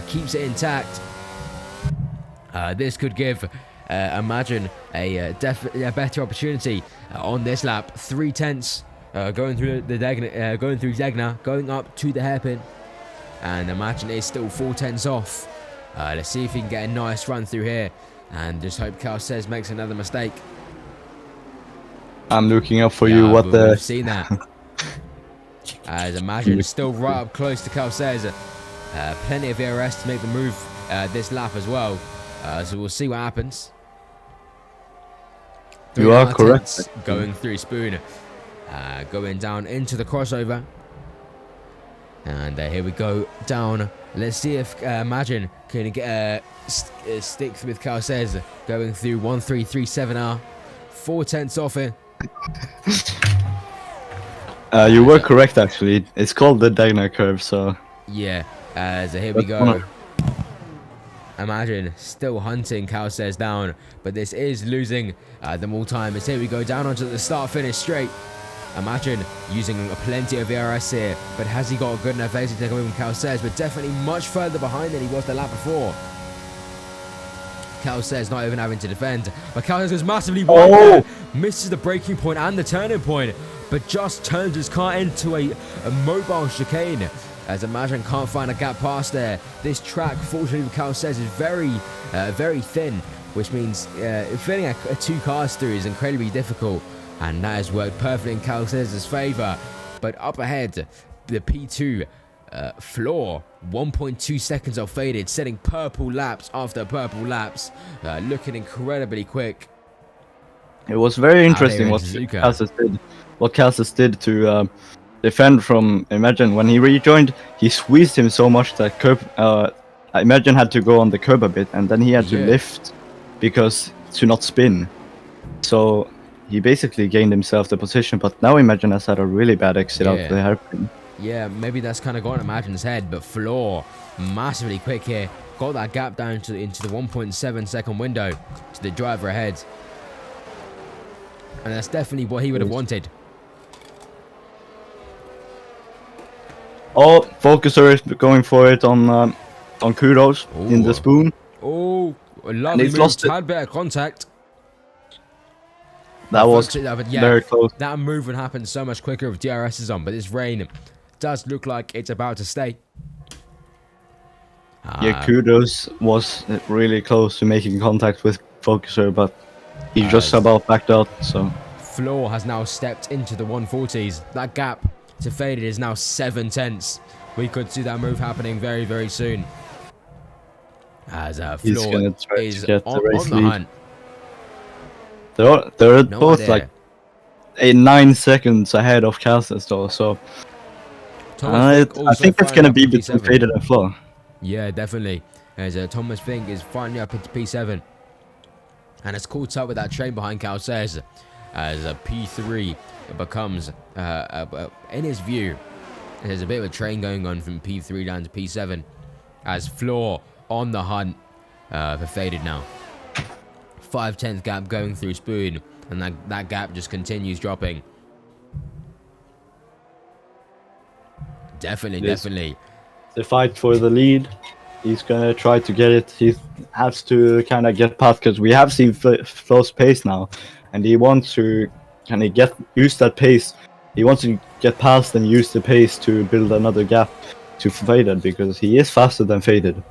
keeps it intact. This could give Imagine a better opportunity on this lap. 3 tenths going through Zegna, going up to the hairpin, and Imagine is still 4 tenths off. Let's see if he can get a nice run through here, and just hope Cal Says makes another mistake. I'm looking up for you. We've seen that. As Imagine still right up close to Cal Says. Plenty of ERS to make the move this lap as well. So we'll see what happens. You are correct. Going through Spoon. Going down into the crossover. And here we go down. Let's see if Imagine can get stick with Cal Says. Going through 1337R. 4 tenths off it. You were correct, actually. It's called the Dagna curve, so... Yeah, so here we go. Imagine still hunting Cal Says down, but this is losing them all time. As here we go down onto the start-finish straight. Imagine using plenty of ERS here, but has he got a good enough exit to take away from Cal Says? But definitely much further behind than he was the lap before. Cal Says not even having to defend, but Cal Says goes massively wide there, misses the braking point and the turning point, but just turns his car into a mobile chicane, as Imagine can't find a gap past there. This track, fortunately for Cal Says, is very thin, which means fitting a 2 cars through is incredibly difficult, and that has worked perfectly in Cal Says' favour. But up ahead, the P2 floor, 1.2 seconds off faded, setting purple laps after purple laps, looking incredibly quick. It was very interesting what Calcis did to defend from Imagine. When he rejoined, he squeezed him so much that Imagine had to go on the curb a bit, and then he had to lift because to not spin. So he basically gained himself the position, but now Imagine has had a really bad exit out of the hairpin. Yeah, maybe that's kind of gone Imagine's head, but Floor massively quick here. Got that gap down into the 1.7 second window to the driver ahead. And that's definitely what he would have wanted. Oh, Focuser is going for it on Kudos in the Spoon. Oh, a lovely move, tad bit of contact. That was very close. That move would happen so much quicker if DRS is on, but this rain does look like it's about to stay. Yeah, Kudos was really close to making contact with Focuser, but he just about backed out. So Floor has now stepped into the 140s. That gap to Faded is now 7 tenths. We could see that move happening very, very soon. As He's Floor gonna try is to get the race on the lead. hunt. They're No both idea. like 9 seconds ahead of Calcis though, so I think it's gonna be between Faded and Floor. Yeah, definitely. As Thomas Fink is finally up into P7. And it's caught up with that train behind Calces. As P3 becomes, in his view, there's a bit of a train going on from P3 down to P7. As Floor on the hunt for Faded now. 5/10 gap going through Spoon. And that gap just continues dropping. Definitely. The fight for the lead. He's gonna try to get it. He has to kind of get past because we have seen Flo's pace now, and he wants to kind of use that pace. He wants to get past and use the pace to build another gap to Faded because he is faster than Faded.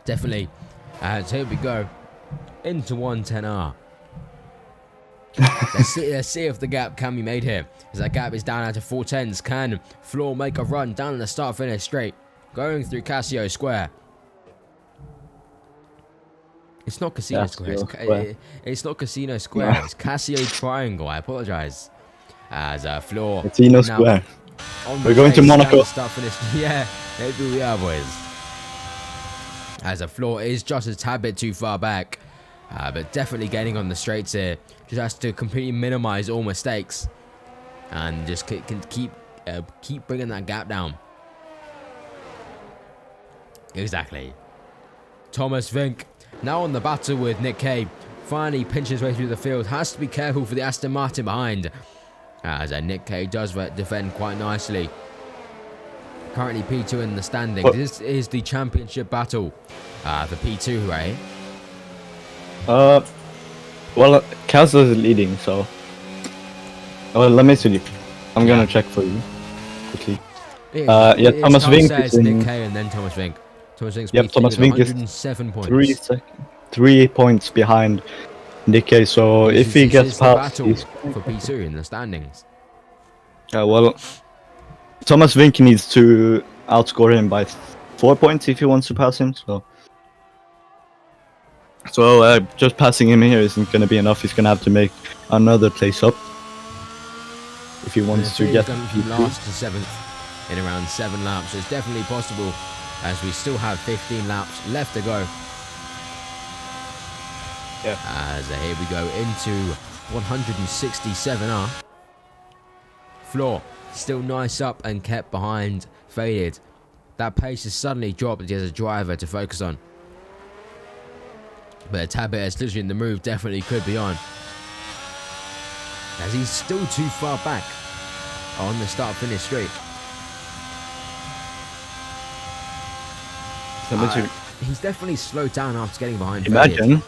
Definitely. So here we go into 110R. Let's see if the gap can be made here. As that gap is down out to 4/10s. Can Floor make a run down the start finish straight? Going through Casio Square. It's not Casino Square. It's not Casino Square. It's Casio Triangle. I apologize. As Floor. Casino Square. We're going to Monaco. Start finish. Yeah, maybe we are, boys. As Floor is just a tad bit too far back. But definitely getting on the straights here. Just has to completely minimize all mistakes. And just can keep bringing that gap down. Exactly. Thomas Vink now on the battle with Nick K. Finally pinches his way through the field. Has to be careful for the Aston Martin behind. As Nick K does defend quite nicely. Currently P2 in the standings. This is the championship battle for P2, right? Well, Calcis is leading, so. Well, let me see. I'm gonna check for you quickly. Yeah, Thomas Vink is in. Nick K and then Thomas Vink. Thomas Vink's Thomas Vink is 107 points. 3 points behind Nick K. So if he gets past, he's for P2 in the standings. Well, Thomas Vink needs to outscore him by 4 points if he wants to pass him. So just passing him here isn't going to be enough. He's going to have to make another place up if he wants to get from last to 7th in around 7 laps. It's definitely possible, as we still have 15 laps left to go. Yeah. As here we go into 167R. Floor still nice up and kept behind Faded. That pace has suddenly dropped as he has a driver to focus on. But a tad bit as literally in the move definitely could be on. As he's still too far back on the start finish straight. He's definitely slowed down after getting behind. Imagine.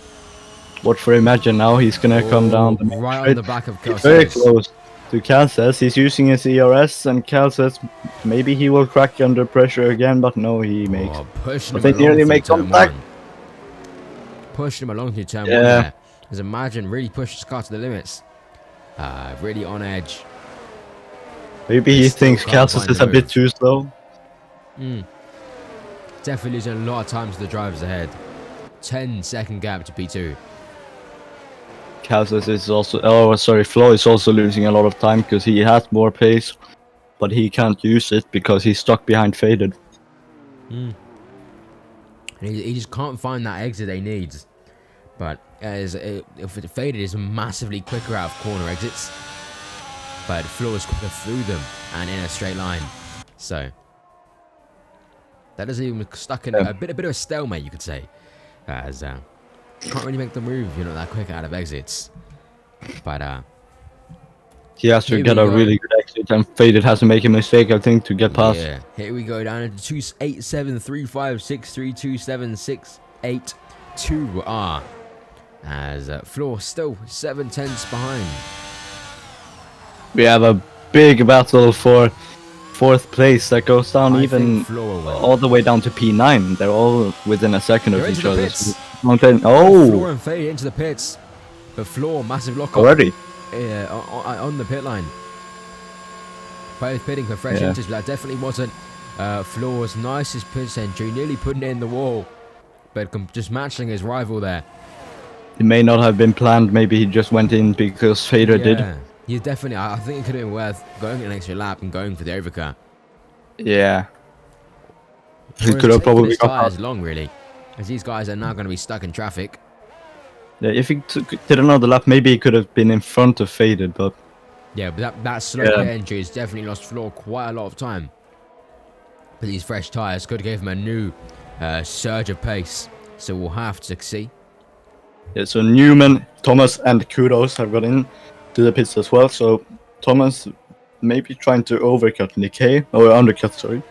Watch for Imagine now. He's gonna come down the right on the back of Calces. Very close to Calces. He's using his ERS, and Calces, maybe he will crack under pressure again, but no, he makes. Pushing they nearly make contact. Pushing him along to turn 1 there. As Imagine really pushed his car to the limits. Really on edge. Maybe he thinks Calces is a bit too slow. Definitely losing a lot of time to the drivers ahead. 10-second gap to P2. Calces is also, Flo is also losing a lot of time because he has more pace, but he can't use it because he's stuck behind Faded. And he just can't find that exit he needs. But Faded is massively quicker out of corner exits, but Flo is quicker through them and in a straight line. So that is even stuck in a bit of a stalemate, you could say. As can't really make the move, you're not that quick out of exits. But he has to get a really good exit, and Faded has to make a mistake, I think, to get past. Yeah, here we go down into 28735632768 as Floor still 7/10 behind. We have a big battle for 4th place that goes down even all the way down to P9. They're all within a second of each other. Floor and Faded into the pits, but Floor massive lock already. On the pit line. both pitting for fresh Yeah. entries, but that definitely wasn't Floor's nicest pitch entry, nearly putting it in the wall, but just matching his rival there. It may not have been planned. Maybe he just went in because Fader did. Yeah, definitely. I think it could have been worth going an extra lap and going for the overcut. Yeah. He Or could have probably his got tires out. long, really, as these guys are now going to be stuck in traffic. Yeah, if he did another lap, maybe he could have been in front of Faded, but Yeah, but that slow Yeah. pit entry has definitely lost Floor quite a lot of time. But these fresh tyres could give him a new surge of pace. So we'll have to see. yeah. So Newman, Thomas, and Kudos have got in to the pits as well. So Thomas maybe trying to overcut Nikkei or undercut, sorry,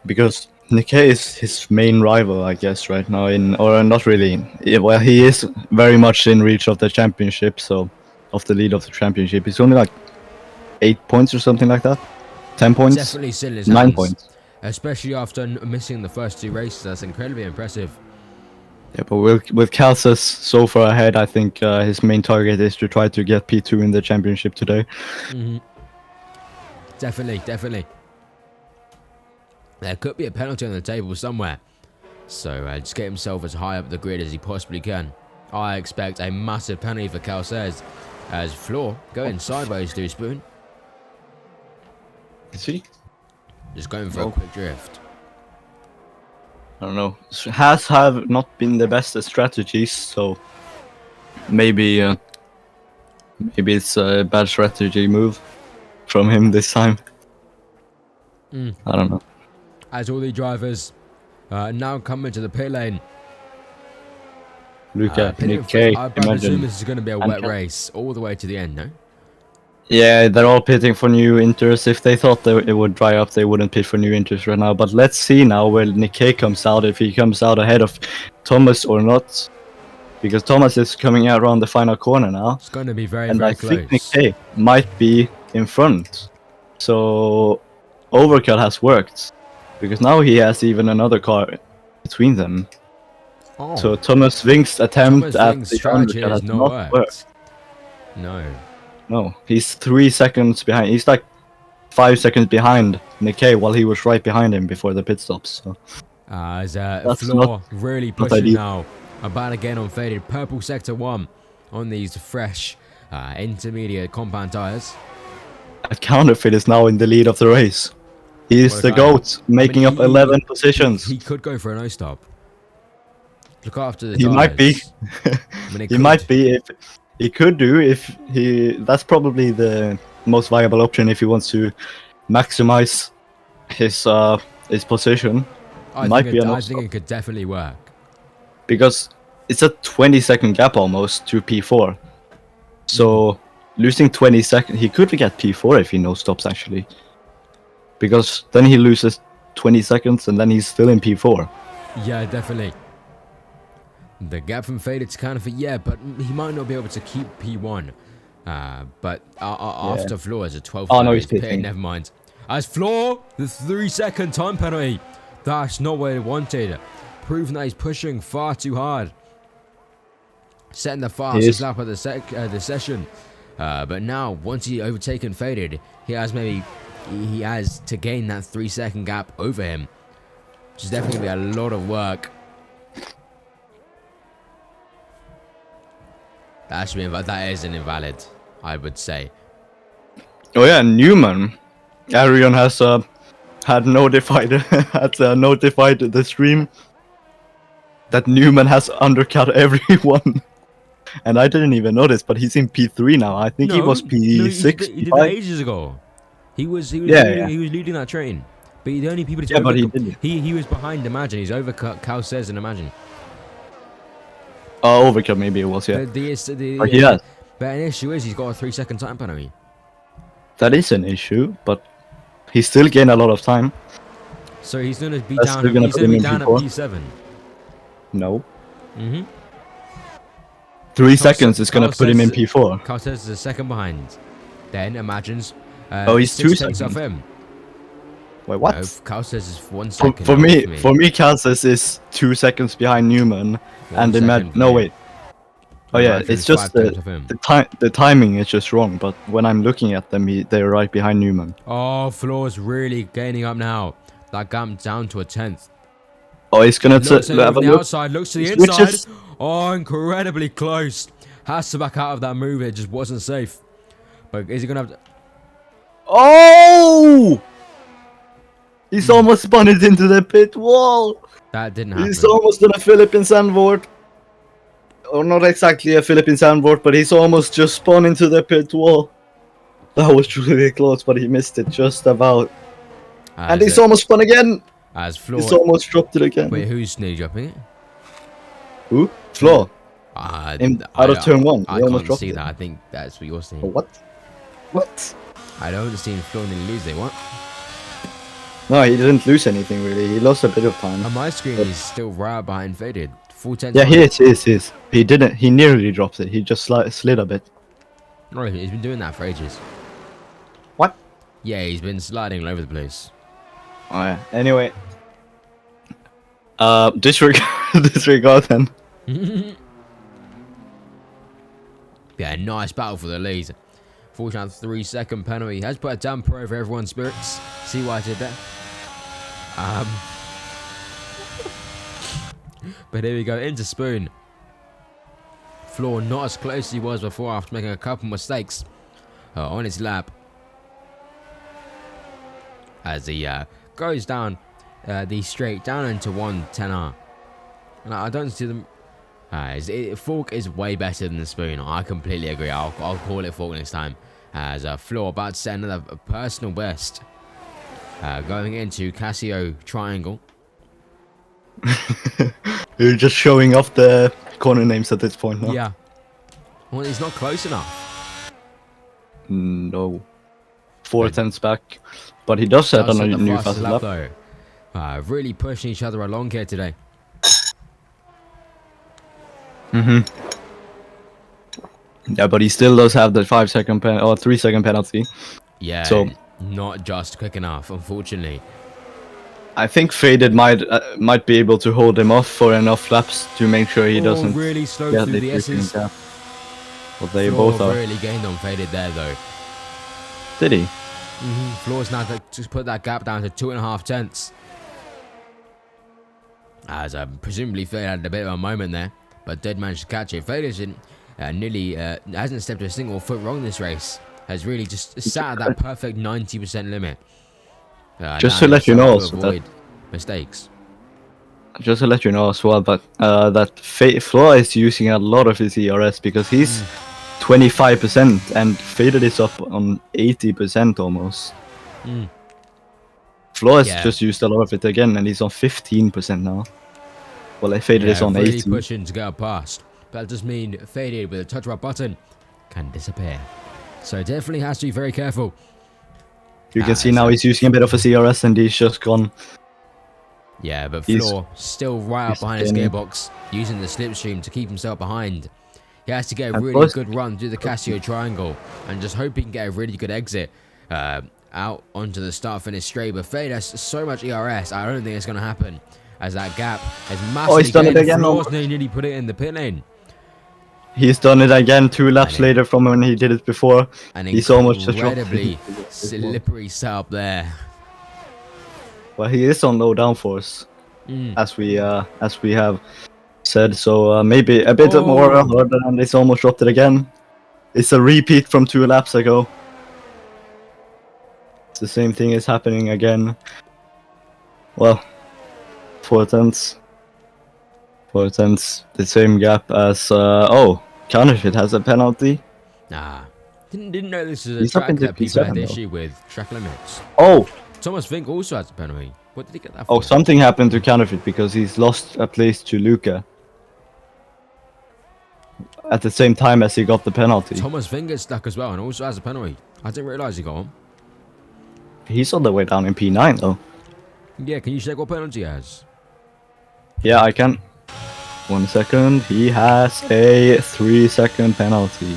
because Nikkei is his main rival, I guess, right now. Or not really. Yeah, well, he is very much in reach of the championship. So of the lead of the championship, he's only like 8 points or something like that. 10 points. Definitely still in his 9 hands. points. Especially after missing the first 2 races. That's incredibly impressive. Yeah, but with Calces so far ahead, I think his main target is to try to get P2 in the championship today. Definitely. There could be a penalty on the table somewhere. So just get himself as high up the grid as he possibly can. I expect a massive penalty for Calces as Floor going sideways to Spoon. Is he? Just going for a quick drift. I don't know. Has have not been the best at strategies, so maybe it's a bad strategy move from him this time. I don't know. As all the drivers now come into the pit lane. Look at pitting Nikkei. I presume Imagine. this is going to be a And wet Cal- race all the way to the end, no? Yeah, they're all pitting for new inters. If they thought it would dry up, they wouldn't pit for new inters right now. But let's see now where Nikkei comes out, if he comes out ahead of Thomas or not. Because Thomas is coming out around the final corner now. It's going to be very, And very I close. think Nikkei might be in front. So overcut has worked. Because now he has even another car between them. Oh, So Thomas Wink's attempt Thomas at Wink's the strategy undercut has has not not worked. worked. No. No, he's 3 seconds behind. He's like 5 seconds behind Nikkei while he was right behind him before the pit stops. So. As That's Floor really not pushing ideal. now. About again on faded purple sector 1 on these fresh intermediate compound tyres. A counterfeit is now in the lead of the race. He is What a the guy. GOAT, making up 11 positions. He could go for a no stop. Look after the He tyres. might be. I mean, it He could. might be if he could do if he. That's probably the most viable option if he wants to maximize his position. I might think be it, a no I think stop. it could definitely work. Because it's a 20-second gap almost to P4. So losing 20 seconds, he could get P4 if he no stops actually. Because then he loses 20 seconds and then he's still in P4. Yeah, definitely. The gap from faded to counterfeit, yeah, but he might not be able to keep P1. But after Floor is a 12th. Oh, no, he's pitting. Never mind. As Floor, the 3-second time penalty. That's not what he wanted. Proving that he's pushing far too hard. Setting the fastest lap of the session. But now, once he overtaken faded, he has to gain that 3-second gap over him. Which is definitely going to be a lot of work. That is an invalid, I would say. Oh yeah, Newman. Arion has had notified the stream that Newman has undercut everyone. And I didn't even notice, but he's in P3 now. I think he was P6. He did that ages ago. He was leading that train. But the only people Yeah, but he didn't. He was behind Imagine. He's overcut Calces and Imagine. Overcut maybe it was, yeah. But he has. But an issue is he's got a 3-second time penalty. That is an issue, but he still gained a lot of time. So he's going to be That's down. still gonna He's put going to him be in down at P4. P7. No. 3 3 seconds is going to put him in P4. Calces is a second behind. Then Imagine's He's 2 6 tenths off seconds. him. Wait, what? No, Calces is 1 second. For me, off Calces is 2 seconds behind Newman, 1 and second Imagine. for No, me. wait. Oh yeah, Right through it's the just 5 tenths of him. the timing is just wrong. But when I'm looking at them, they're right behind Newman. Oh, Floor's really gaining up now. That gap down to a 10th. Oh, he's gonna Looks at it have a from the look. outside, looks to the inside. Switches. Oh, incredibly close. Has to back out of that move. It just wasn't safe. But is he gonna have to... Oh! He's almost spun it into the pit wall. That didn't happen. He's almost done a Philippine sandboard. Or not exactly a Philippine sandboard, but he's almost just spun into the pit wall. That was really close, but he missed it just about. And he's almost spun again. As Floor... He's almost dropped it again. Wait, who's nearly dropping it? Who? Flaw. Out of turn 1. I can't see that. I think that's what you're seeing. What? What? I don't see Floor nearly losing. What? No, he didn't lose anything really. He lost a bit of time. On my screen, he's still right behind Faded. Full 10. Yeah, he is. He didn't. He nearly dropped it. He just slid a bit. No, he's been doing that for ages. What? Yeah, he's been sliding all over the place. Oh yeah. Anyway. Disregard then. Yeah, nice battle for the lead. 3-second penalty has put a damper over everyone's spirits. See what I did there? But here we go, into Spoon. Floor not as close as he was before after making a couple mistakes on his lap. As he goes down the straight down into 110R. And I don't see them. Fork is way better than the Spoon. I completely agree. I'll call it Fork next time. As Floor about to set another personal best. Going into Casio Triangle. You're just showing off the corner names at this point now. Yeah. Well, he's not close enough. No. 4 attempts back. But he does set on a new fast lap. Though. Really pushing each other along here today. Yeah, but he still does have the 5-second or 3-second penalty. Yeah, so not just quick enough, unfortunately. I think Faded might be able to hold him off for enough laps to make sure he doesn't really slow get through the S's. Gap. Well, they both are. Really gained on Faded there, though. Did he? Floor's now to put that gap down to 2.5 tenths. As presumably Faded had a bit of a moment there, but did manage to catch it. Faded nearly hasn't stepped a single foot wrong this race. Has really just sat at that perfect 90% limit. Just to let you know also avoid mistakes. Just to let you know as well, but that Floor is using a lot of his ERS because he's 25% and Faded is up on 80% almost. Floor has just used a lot of it again and he's on 15% now. Well, Faded is on really 80. Pushing to go past. That does mean Faded with a touch of a button can disappear. So definitely has to be very careful. You can see now he's using a bit of a CRS and he's just gone. Yeah, but Floor still right up behind his gearbox, using the slipstream to keep himself behind. He has to get a really good run through the Casio Triangle and just hope he can get a really good exit out onto the start-finish straight. But Fade has so much ERS, I don't think it's going to happen as that gap is massively he's done it again. Floor's nearly put it in the pit lane. He's done it again 2 laps later from when he did it before. And he's almost just incredibly slippery setup there. Well, he is on low downforce, as we have said. So maybe a bit more harder, and he's almost dropped it again. It's a repeat from 2 laps ago. It's the same thing is happening again. Well, 4 tenths. 4 tenths, the same gap as Counterfeit has a penalty. Nah, didn't know this is a track that people had issue with track limits. Oh, Thomas Vink also has a penalty. What did he get that oh, for? something happened to Counterfeit because he's lost a place to Luca at the same time as he got the penalty. Thomas Vink gets stuck as well and also has a penalty. I didn't realise he got him. He's on the way down in P9 though. Yeah, can you check what penalty he has? Yeah, I can. 1 second. He has a 3-second penalty.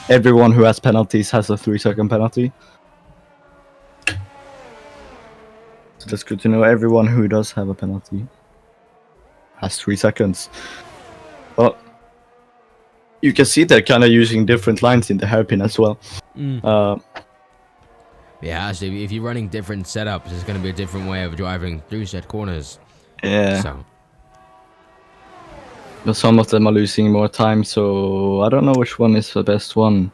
Everyone who has penalties has a 3-second penalty. So that's good to know. Everyone who does have a penalty has 3 seconds. But you can see they're kind of using different lines in the hairpin as well. Yeah, so if you're running different setups, it's going to be a different way of driving through said corners. Yeah. So, But some of them are losing more time, so I don't know which one is the best one.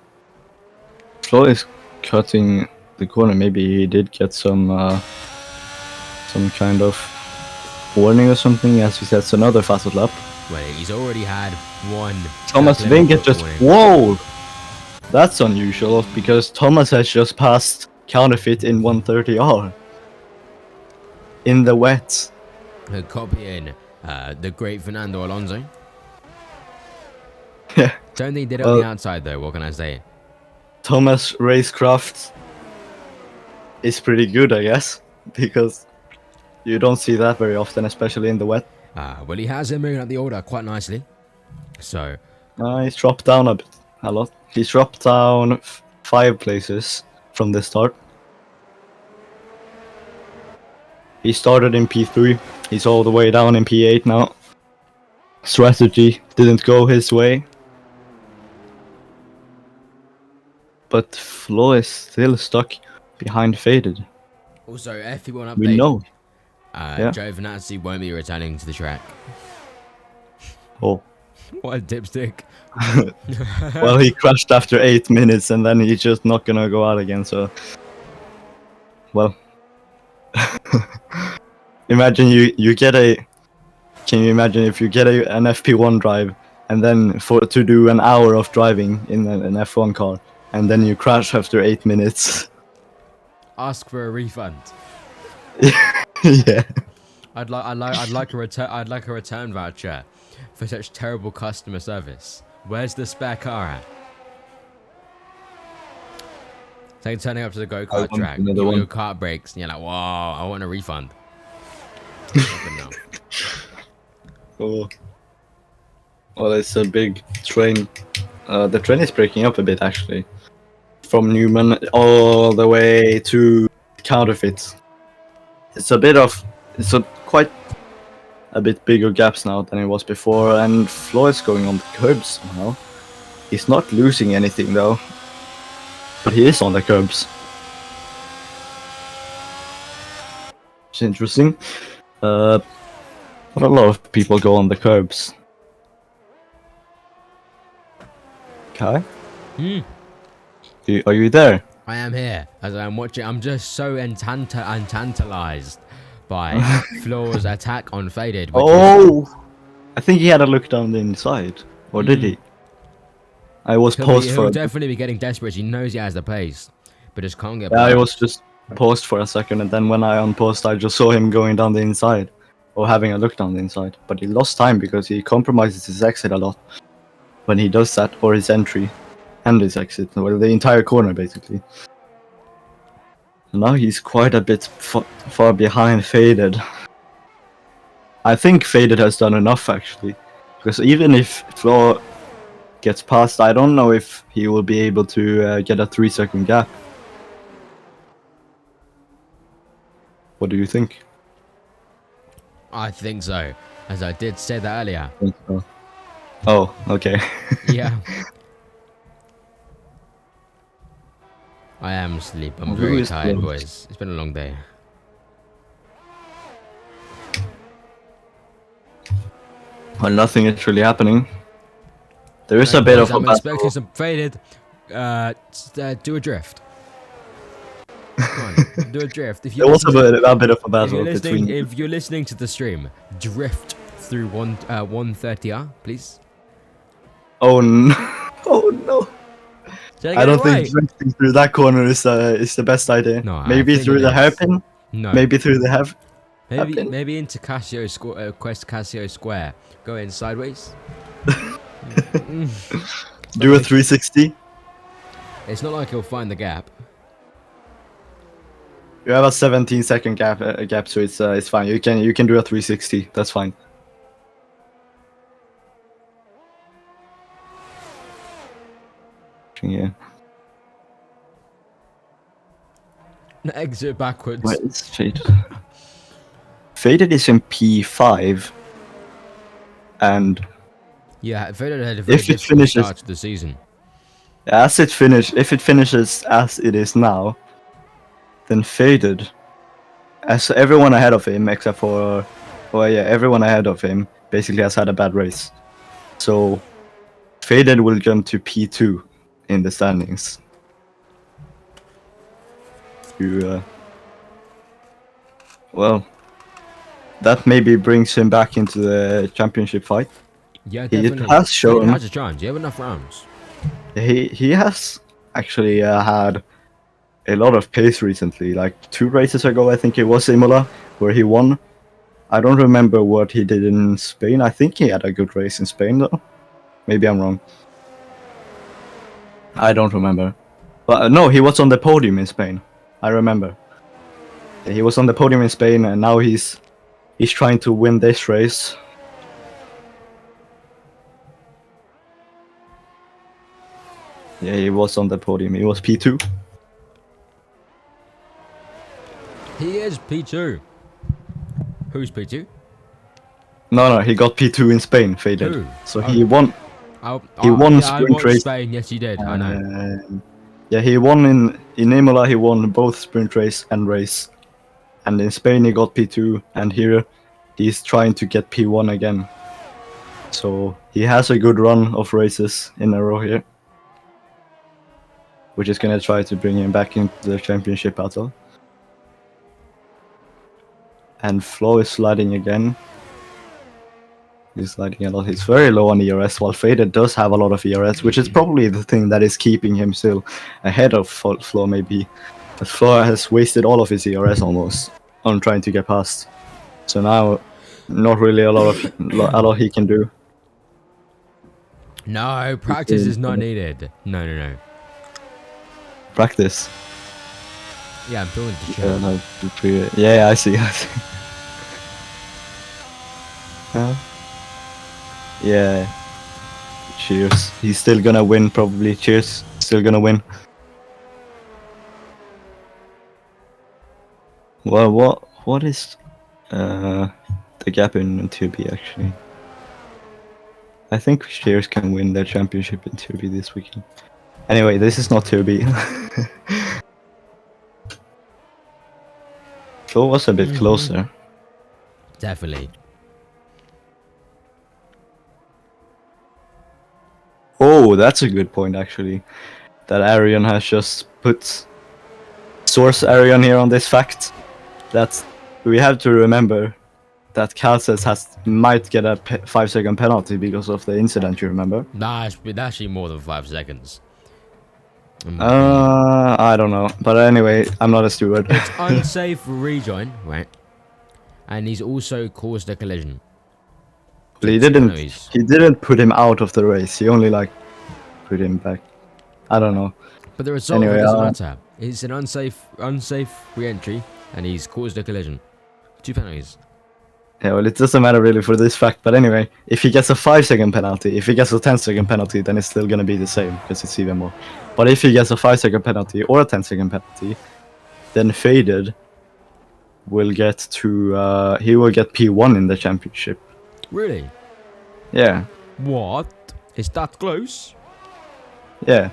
Flo is cutting the corner. Maybe he did get some kind of warning or something. As he says, another fastest lap. well, he's already had one. Thomas Vinget just whoa, that's unusual because Thomas has just passed counterfeit in 130R in the wet. Copying the great Fernando Alonso. Yeah. Don't think he did it on the outside though. What can I say? Thomas Racecraft is pretty good, I guess, because you don't see that very often, especially in the wet. Well, he has him moving up the order quite nicely. So, He's dropped down a lot. He's dropped down 5 places from the start. He started in P3. He's all the way down in P8 now. Strategy didn't go his way. But Flo is still stuck behind Faded. also, FP1 update. We know. Joe Venazzi won't be returning to the track. Oh. What a dipstick. Well, he crashed after 8 minutes and then he's just not gonna go out again, so... Well... Imagine you get a... Can you imagine if you get an FP1 drive and then to do an hour of driving in an F1 car and then you crash after 8 minutes? Ask for a refund. Yeah. I'd like a return voucher for such terrible customer service. Where's the spare car at? It's like turning up to the go-kart track, your kart breaks, and you're like, "Wow, I want a refund." No. Oh. Well, it's a big train. The train is breaking up a bit, actually. From Newman all the way to Counterfeit. It's quite a bit bigger gaps now than it was before, and Floyd's going on the curbs somehow. He's not losing anything though, but he is on the curbs. It's interesting. But a lot of people go on the curbs. Kai? Are you there? I am here as I'm watching. I'm just so tantalized by Floor's attack on Faded. I think he had a look down the inside, or did he? I was paused for. He'll definitely be getting desperate. He knows he has the pace, but just can't get. Yeah, I was just paused for a second, and then when I unpaused, I just saw him going down the inside, or having a look down the inside. But he lost time because he compromises his exit a lot when he does that, or his entry and his exit, well, the entire corner basically. Now he's quite a bit far behind Faded. I think Faded has done enough actually, because even if Floor gets past, I don't know if he will be able to get a 3-second gap. What do you think? I think so, as I did say that earlier. I think so. Oh, okay. Yeah. I am asleep. I'm very tired, boys. It's been a long day. Well, nothing is really happening. There is a bit of a I'm expecting some Faded. Do a drift. Come on, do a drift. If there was a bit of a battle between. If you're listening to the stream, drift through 130R, please. Oh no! Oh no! I don't think drifting through that corner is the best idea. No, maybe through the hairpin. No. Maybe through the hairpin. Maybe into Quest Casio Square. Go in sideways. Do a 360. It's not like he'll find the gap. You have a 17-second gap, so it's fine. You can do a 360. That's fine. Yeah. Exit backwards. Where is Faded? Faded is in P5, and Yeah, Faded had a very If it difficult finishes start to the season. if it finishes as it is now, then Faded, as everyone ahead of him except for, well, yeah, everyone ahead of him basically has had a bad race. So Faded will jump to P2 in the standings. Well, that maybe brings him back into the championship fight. Yeah, He definitely. has Faded shown has a chance. You have enough rounds. he has actually had a lot of pace recently. Like 2 races ago, I think it was Imola where he won. I don't remember what he did in Spain. I think he had a good race in Spain though. Maybe I'm wrong. I don't remember. But no, he was on the podium in Spain. I remember. He was on the podium in Spain, and now he's trying to win this race. Yeah, he was on the podium. He was P2. He is P2. Who's P2? No, he got P2 in Spain, Faded. Who? So Oh. he won. Oh, He won yeah, I sprint watched race. Spain. Yes, he did. I know. Yeah, he won in Imola. He won both sprint race and race, and in Spain he got P2, and here he's trying to get P1 again. So he has a good run of races in a row here, which is gonna try to bring him back into the championship battle. And Flo is sliding again. He's sliding a lot. He's very low on ERS, while Faded does have a lot of ERS, which is probably the thing that is keeping him still ahead of Flo, maybe. But Flo has wasted all of his ERS almost on trying to get past. So now, not really a lot he can do. No, practice is not needed. No. Practice. Yeah, I'm talking to chat. Yeah, I see. Yeah. Cheers. He's still gonna win, probably. Cheers. Still gonna win. Well, what is the gap in 2B actually? I think Cheers can win their championship in 2B this weekend. Anyway, this is not 2B. Flo was a bit closer. Definitely. Oh, that's a good point actually. That Arion has just put source Arion here on this fact. That we have to remember that Calces might get a 5-second penalty because of the incident, you remember? Nah, it's actually more than 5 seconds. I don't know. But anyway, I'm not a steward. It's unsafe rejoin, right? And he's also caused a collision. But he didn't put him out of the race. He only like put him back. I don't know. But the result Anyway, doesn't matter. It's an unsafe re-entry, and he's caused a collision. 2 penalties. Yeah, well, it doesn't matter really for this fact. But anyway, if he gets a 5-second penalty, if he gets a 10-second penalty, then it's still gonna be the same because it's even more. But if he gets a 5-second penalty or a 10-second penalty, then Faded will get to he will get P1 in the championship. Really? Yeah. What? Is that close? Yeah.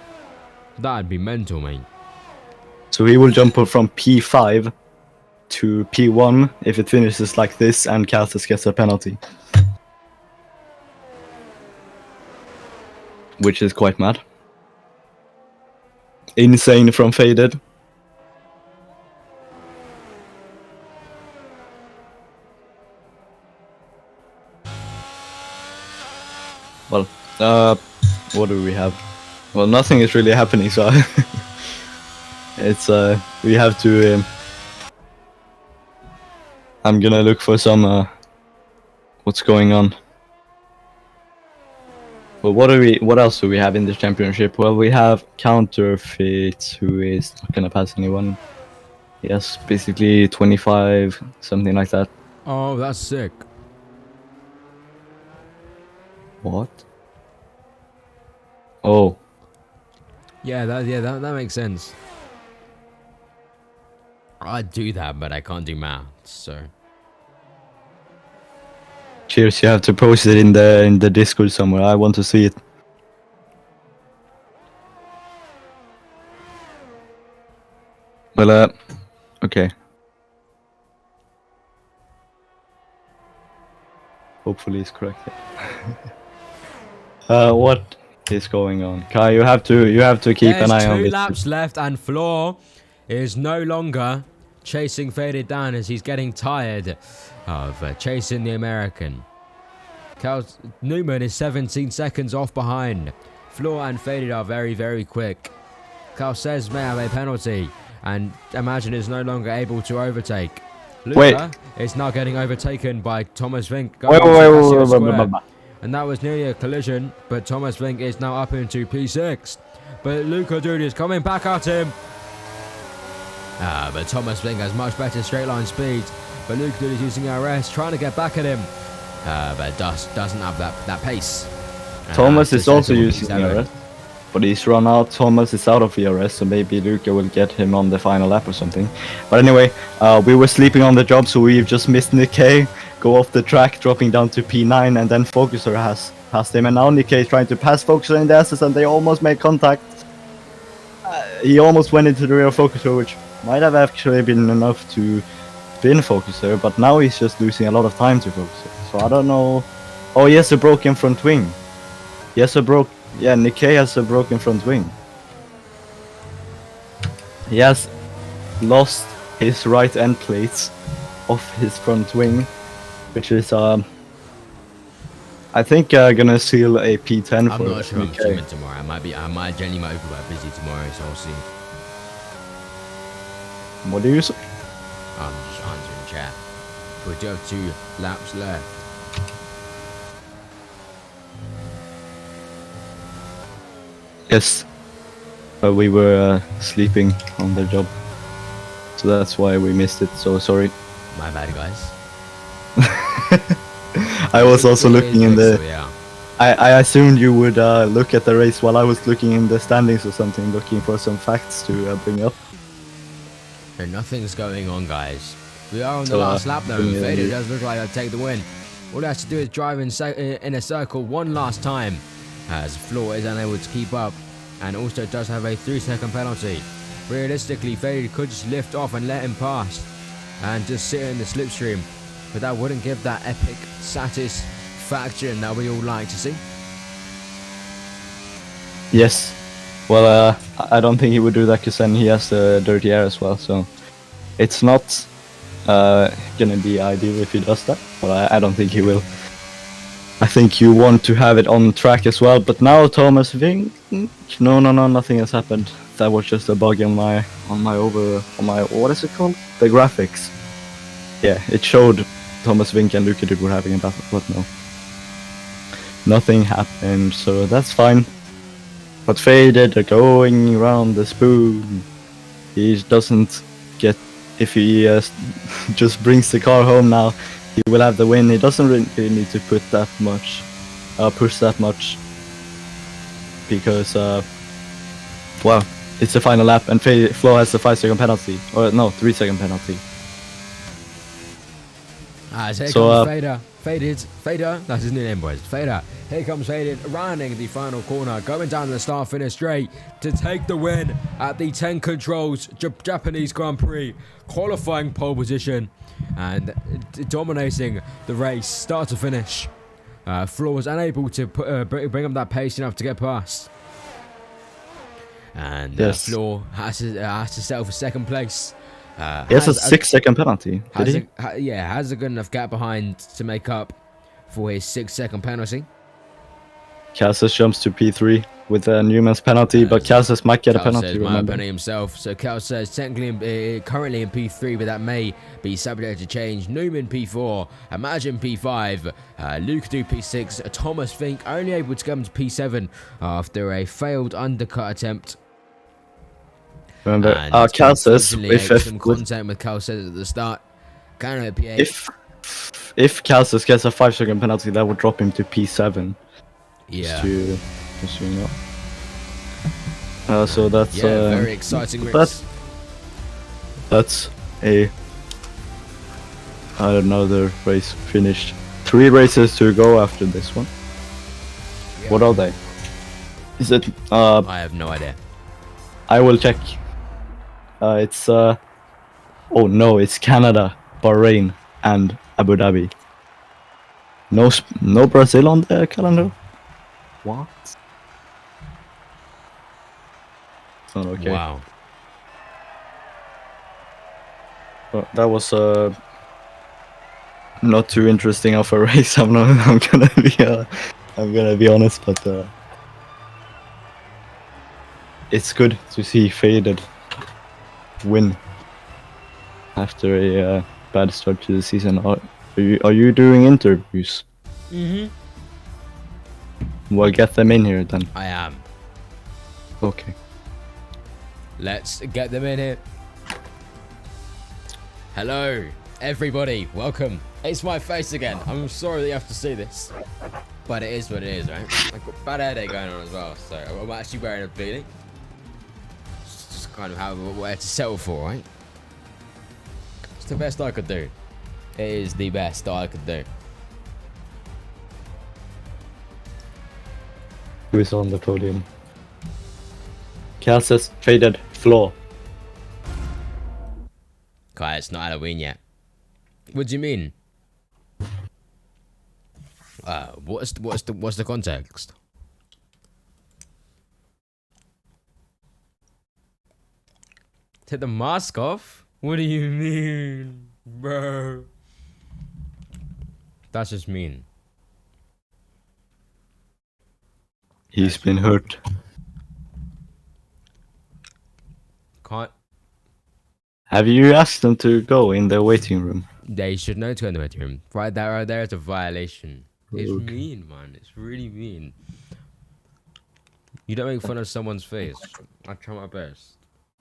That'd be mental, mate. So he will jump from P5 to P1 if it finishes like this and Calces gets a penalty. Which is quite mad. Insane from Faded. Well, what do we have? Well, nothing is really happening, so it's we have to I'm gonna look for some what's going on. Well, what else do we have in the championship? Well, we have Counterfeit, who is not gonna pass anyone. He has basically 25, something like that. Oh, that's sick. What? Oh. Yeah, that makes sense. I'd do that, but I can't do maths, so. Cheers, you have to post it in the Discord somewhere. I want to see it. Well, okay. Hopefully it's correct. What is going on? Kai, you have to keep an eye on There's this. 2 laps left, and Floor is no longer chasing Faded down as he's getting tired of chasing the American. Newman is 17 seconds off behind. Floor and Faded are very, very quick. Carl says may have a penalty, and Imagine is no longer able to overtake. Luca is now getting overtaken by Thomas Vink. Wait. And that was nearly a collision, but Thomas Vink is now up into P6. But Luca Dude is coming back at him. But Thomas Vink has much better straight line speed. But Luca Dude is using RS, trying to get back at him. But doesn't have that pace. Thomas is also using RS, but he's run out. Thomas is out of ERS, so maybe Luca will get him on the final lap or something. But anyway, we were sleeping on the job, so we've just missed Nick K go off the track, dropping down to P9, and then Focuser has passed him, and now Nick K is trying to pass Focuser in the S's, and they almost made contact. He almost went into the rear Focuser, which might have actually been enough to spin Focuser, but now he's just losing a lot of time to Focuser. So I don't know. Oh, he has a broken front wing. Yeah, Nick K has a broken front wing. He has lost his right end plates off his front wing, which is I think gonna seal a P10 for I'm not sure Nick I'm K. streaming tomorrow. I genuinely might be quite busy tomorrow, so I'll see. What do you say? I'm just answering chat. We do have 2 laps left. Yes, but we were sleeping on the job, so that's why we missed it. So sorry. My bad, guys. I was also looking in the. So, yeah. I assumed you would look at the race while I was looking in the standings or something, looking for some facts to bring up. And nothing's going on, guys. We are on the So, last lap though. yeah, Vader yeah. does look like he'll take the win. All he has to do is drive in a circle one last time, as Floor is unable to keep up, and also does have a 3-second penalty. Realistically, Vader could just lift off and let him pass, and just sit in the slipstream, but that wouldn't give that epic satisfaction that we all like to see. Yes. Well, I don't think he would do that because then he has the dirty air as well. So it's not gonna be ideal if he does that. But I don't think he will. I think you want to have it on track as well. But now Thomas Vink, no, nothing has happened. That was just a bug on my what is it called? The graphics. Yeah, it showed Thomas Vink and Luka were having a battle, but no, nothing happened. So that's fine. But Faded are going around the spoon. He doesn't get, if he just brings the car home now, he will have the win. He doesn't really need to put that much, push that much, because well, it's the final lap, and Flo has the 5-second penalty, or no, 3-second penalty. Here So, comes Fader. Fader, that's his new name, boys. Fader. Here comes Fader, rounding the final corner, going down the start-finish straight to take the win at the 10 Controls Japanese Grand Prix, qualifying pole position and dominating the race, start to finish. Flo was unable to bring up that pace enough to get past. And Yes. Flo has to settle for second place. He has a 6-second penalty. Did he? Has a good enough gap behind to make up for his 6-second penalty. Casas jumps to P3 with Newman's penalty, but Casas might get a Cal penalty. says my Remember? penalty himself. So Cal says technically currently in P3, but that may be subject to change. Newman P4, Imagine P5, Luke do P6, Thomas Fink only able to come to P7 after a failed undercut attempt. Remember, And Cal says some if content with Cal says at the start. Can it P8? if Casas gets a 5-second penalty, that would drop him to P7. Yeah. Just so you know. So that's Very exciting race. That's another race finished. 3 races to go after this one. Yeah. What are they? Is it? I have no idea. I will check. It's oh no, it's Canada, Bahrain, and Abu Dhabi. No Brazil on the calendar. What? It's not okay. Wow. That was not too interesting of a race. I'm gonna be honest, but it's good to see Faded win after a bad start to the season. Are you doing interviews? Mm-hmm. Well, get them in here then. I am. Okay. Let's get them in here. Hello, everybody. Welcome. It's my face again. I'm sorry that you have to see this, but it is what it is, right? I've got bad hair day going on as well, so I'm actually wearing a beanie. It's just kind of how where to settle for, right? It's the best I could do. It is the best I could do. Who is on the podium? Cal says Faded floor. Kai, it's not Halloween yet. What do you mean? What's the context? Take the mask off? What do you mean, bro? That's just mean. He's been hurt. Can't. Have you asked them to go in the waiting room? They should know to go in the waiting room. Right there is a violation. It's Okay. mean, man. It's really mean. You don't make fun of someone's face. I try my best.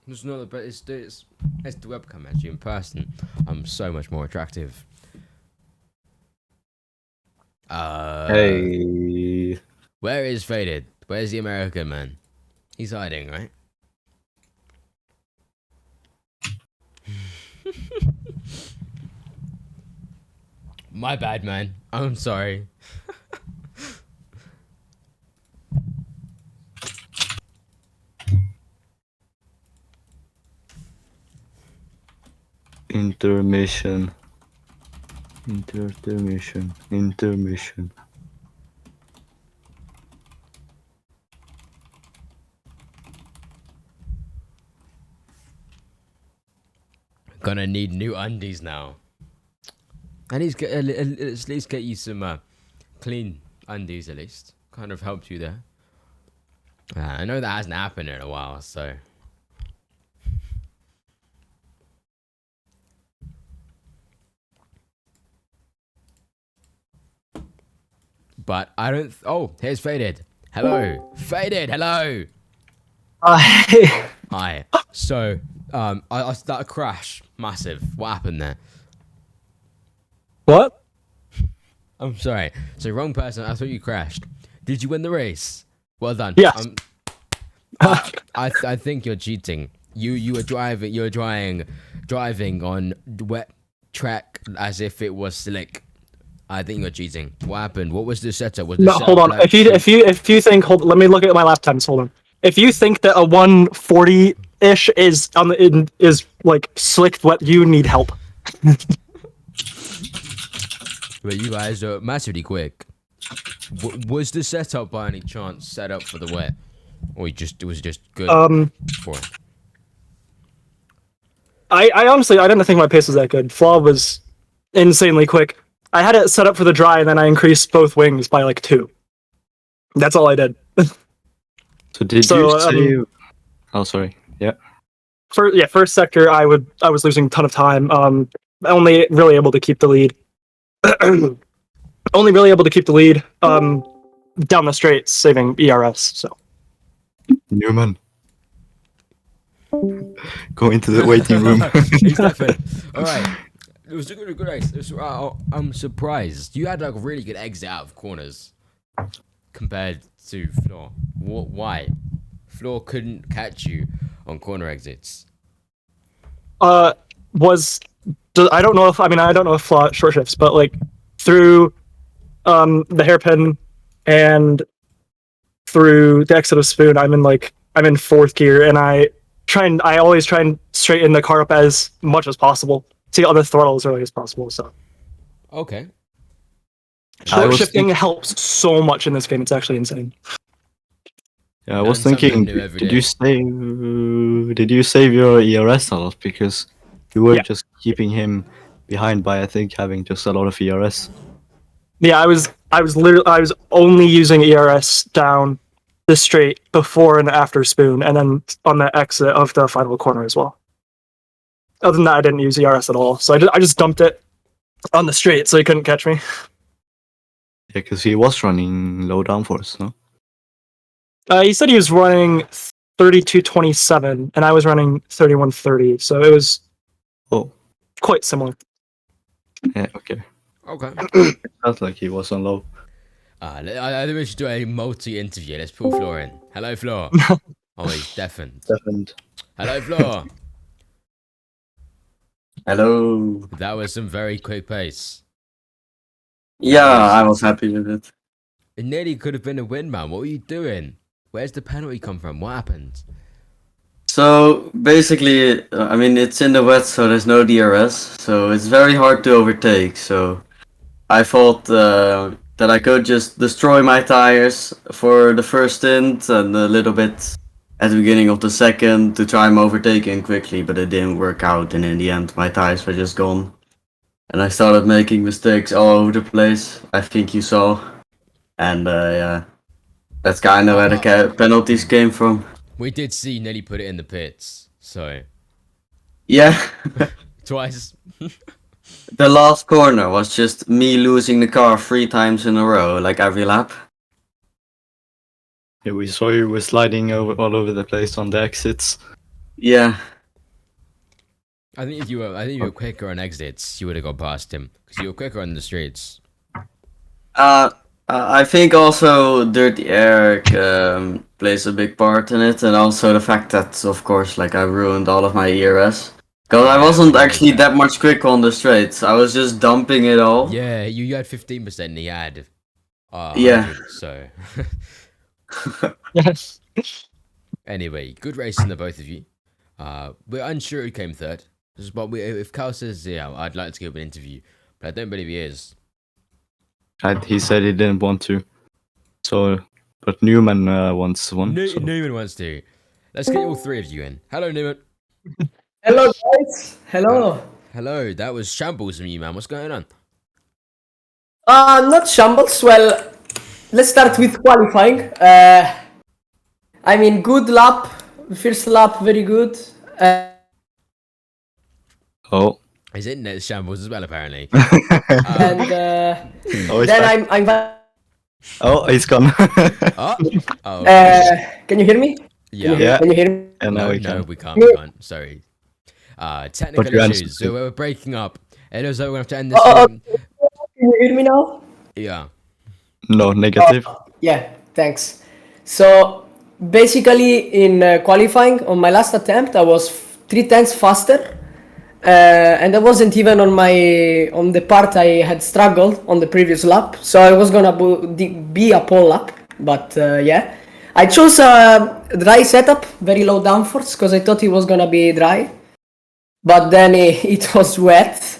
It's not the best. It's the webcam actually. In person, I'm so much more attractive. Hey. Where is Faded? Where's the American man? He's hiding, right? My bad, man. I'm sorry. Intermission. Intermission. Gonna need new undies now. I need to get at least get you some clean undies at least. Kind of helped you there. I know that hasn't happened in a while, so. But I don't. Oh, here's Faded. Hello, Faded. Hello. Hi. So, I started a crash, massive. What happened there? What? I'm sorry. So wrong person. I thought you crashed. Did you win the race? Well done. Yes. I think you're cheating. You were driving. You were driving on wet track as if it was slick. I think you're cheating. What happened? What was the setup? Was the No, setup hold on. like- If you think, let me look at my lap times. Hold on. If you think that a 140-ish is is like slick wet, you need help. But you guys are massively quick. Was the setup by any chance set up for the wet, or it was just good for it? I honestly didn't think my pace was that good. Flaw was insanely quick. I had it set up for the dry, and then I increased both wings by like 2. That's all I did. So did you say? Oh, sorry. Yeah. First sector, I was losing a ton of time. Only really able to keep the lead. Only really able to keep the lead. Down the straight, saving ERS. So. Newman. Go into the waiting room. He's definitely. All right. It was a good race. I'm surprised. You had like a really good exit out of corners compared to Floor. Why? Floor couldn't catch you on corner exits. I don't know if Flaw short shifts, but like through the hairpin and through the exit of spoon, I'm in fourth gear, and I always try and straighten the car up as much as possible to get on the throttle as early as possible. So Okay. short shifting helps so much in this game. It's actually insane. Yeah, I was Learn something thinking, new every did day. you save your ERS a lot, because you were Yeah. just keeping him behind by, I think, having just a lot of ERS. Yeah, I was only using ERS down the straight before and after spoon, and then on the exit of the final corner as well. Other than that, I didn't use ERS at all. So I just dumped it on the straight, so he couldn't catch me. Yeah, because he was running low downforce, no? He said he was running 3227, and I was running 3130, so it was quite similar. Yeah, okay. Okay. It felt like he was on low. I think we should do a multi-interview. Let's pull Floor in. Hello, Floor. Oh, he's deafened. Hello, Floor. Hello. That was some very quick pace. Yeah, I was happy with it. It nearly could have been a win, man. What were you doing? Where's the penalty come from? What happened? So basically, I mean, it's in the wet, so there's no DRS, so it's very hard to overtake. So I thought that I could just destroy my tires for the first stint and a little bit at the beginning of the second to try and overtaking quickly, but it didn't work out. And in the end, my tires were just gone. And I started making mistakes all over the place. I think you saw. And yeah, that's kind of where the penalties came from. We did see Nelly put it in the pits, so Yeah. twice. The last corner was just me losing the car 3 times in a row, like every lap. Yeah, we saw you were sliding all over the place on the exits. Yeah. I think if you were quicker on exits, you would have got past him because you were quicker on the streets. I think also dirty air plays a big part in it, and also the fact that, of course, like I ruined all of my ERS. Because I wasn't actually that much quicker on the straights. I was just dumping it all. Yeah, you had 15% and he had 100, Yeah. so. Yes. Anyway, good racing the both of you. We're unsure who came third. But if Carl says, yeah, I'd like to give an interview, but I don't believe he is. He said he didn't want to. So, but Newman wants one. So. Newman wants to. Let's get all three of you in. Hello, Newman. Hello, guys. Hello. Hello, that was shambles from you, man. What's going on? Not shambles. Well, let's start with qualifying. I mean, good lap. First lap, very good. Oh. His internet shambles as well, apparently. And then I'm. Oh, he's gone. Oh. Can you hear me? Yeah. Can you hear me? And now No, we can't. We can't. Sorry. Technical issues. So we're breaking up. It looks like we're going to have to end this thing. Can you hear me now? Yeah. No, negative. Yeah, thanks. So basically, in qualifying on my last attempt, I was 3/10 faster, and I wasn't even on the part I had struggled on the previous lap. So I was gonna be a pole lap, but yeah, I chose a dry setup, very low downforce, because I thought it was gonna be dry, but then it was wet,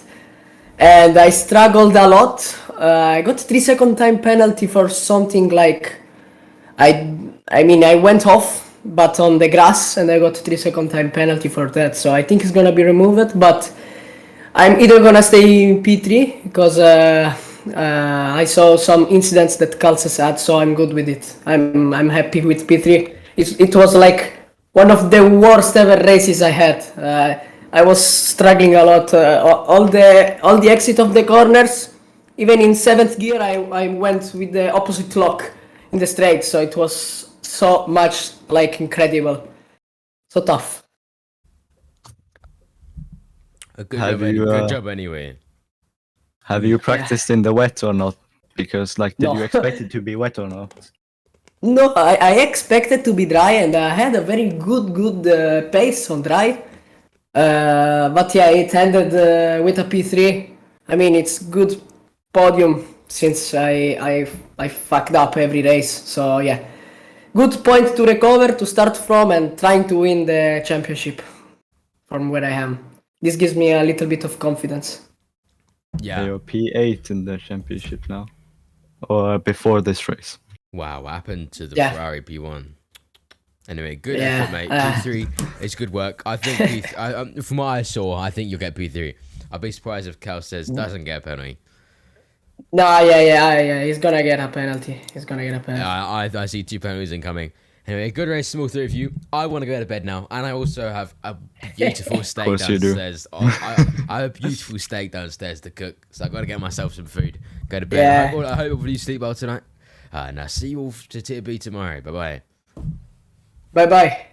and I struggled a lot. I got 3-second time penalty for something like, I mean I went off, but on the grass, and I got 3-second time penalty for that. So I think it's gonna be removed, but I'm either gonna stay in P3 because I saw some incidents that Calces had, so I'm good with it. I'm happy with P3. It was like one of the worst ever races I had. I was struggling a lot. All the exit of the corners. Even in 7th gear, I went with the opposite lock in the straight, so it was so much like incredible, so tough. Good job anyway. Have you practiced in the wet or not? Because did you expect it to be wet or not? No, I expected to be dry, and I had a very good pace on dry. But yeah, it ended with a P3. I mean, it's good podium since I fucked up every race. So yeah, good point to recover, to start from, and trying to win the championship from where I am. This gives me a little bit of confidence. Yeah. You're P8 in the championship now, or before this race. Wow, what happened to the Yeah. Ferrari P1? Anyway, good Yeah, effort, mate. P3 is good work. I think from what I saw, I think you'll get P3. I'll be surprised if Cal says doesn't get a penalty. No, yeah. He's gonna get a penalty. I see 2 penalties incoming. Anyway, good race, small 3 of you. I want to go to bed now, and I also have a beautiful steak course you do. downstairs. I have a beautiful steak downstairs to cook, so I've got to get myself some food. Go to bed. Yeah. I hope all of you sleep well tonight. And I'll see you all to TB tomorrow. Bye bye. Bye bye.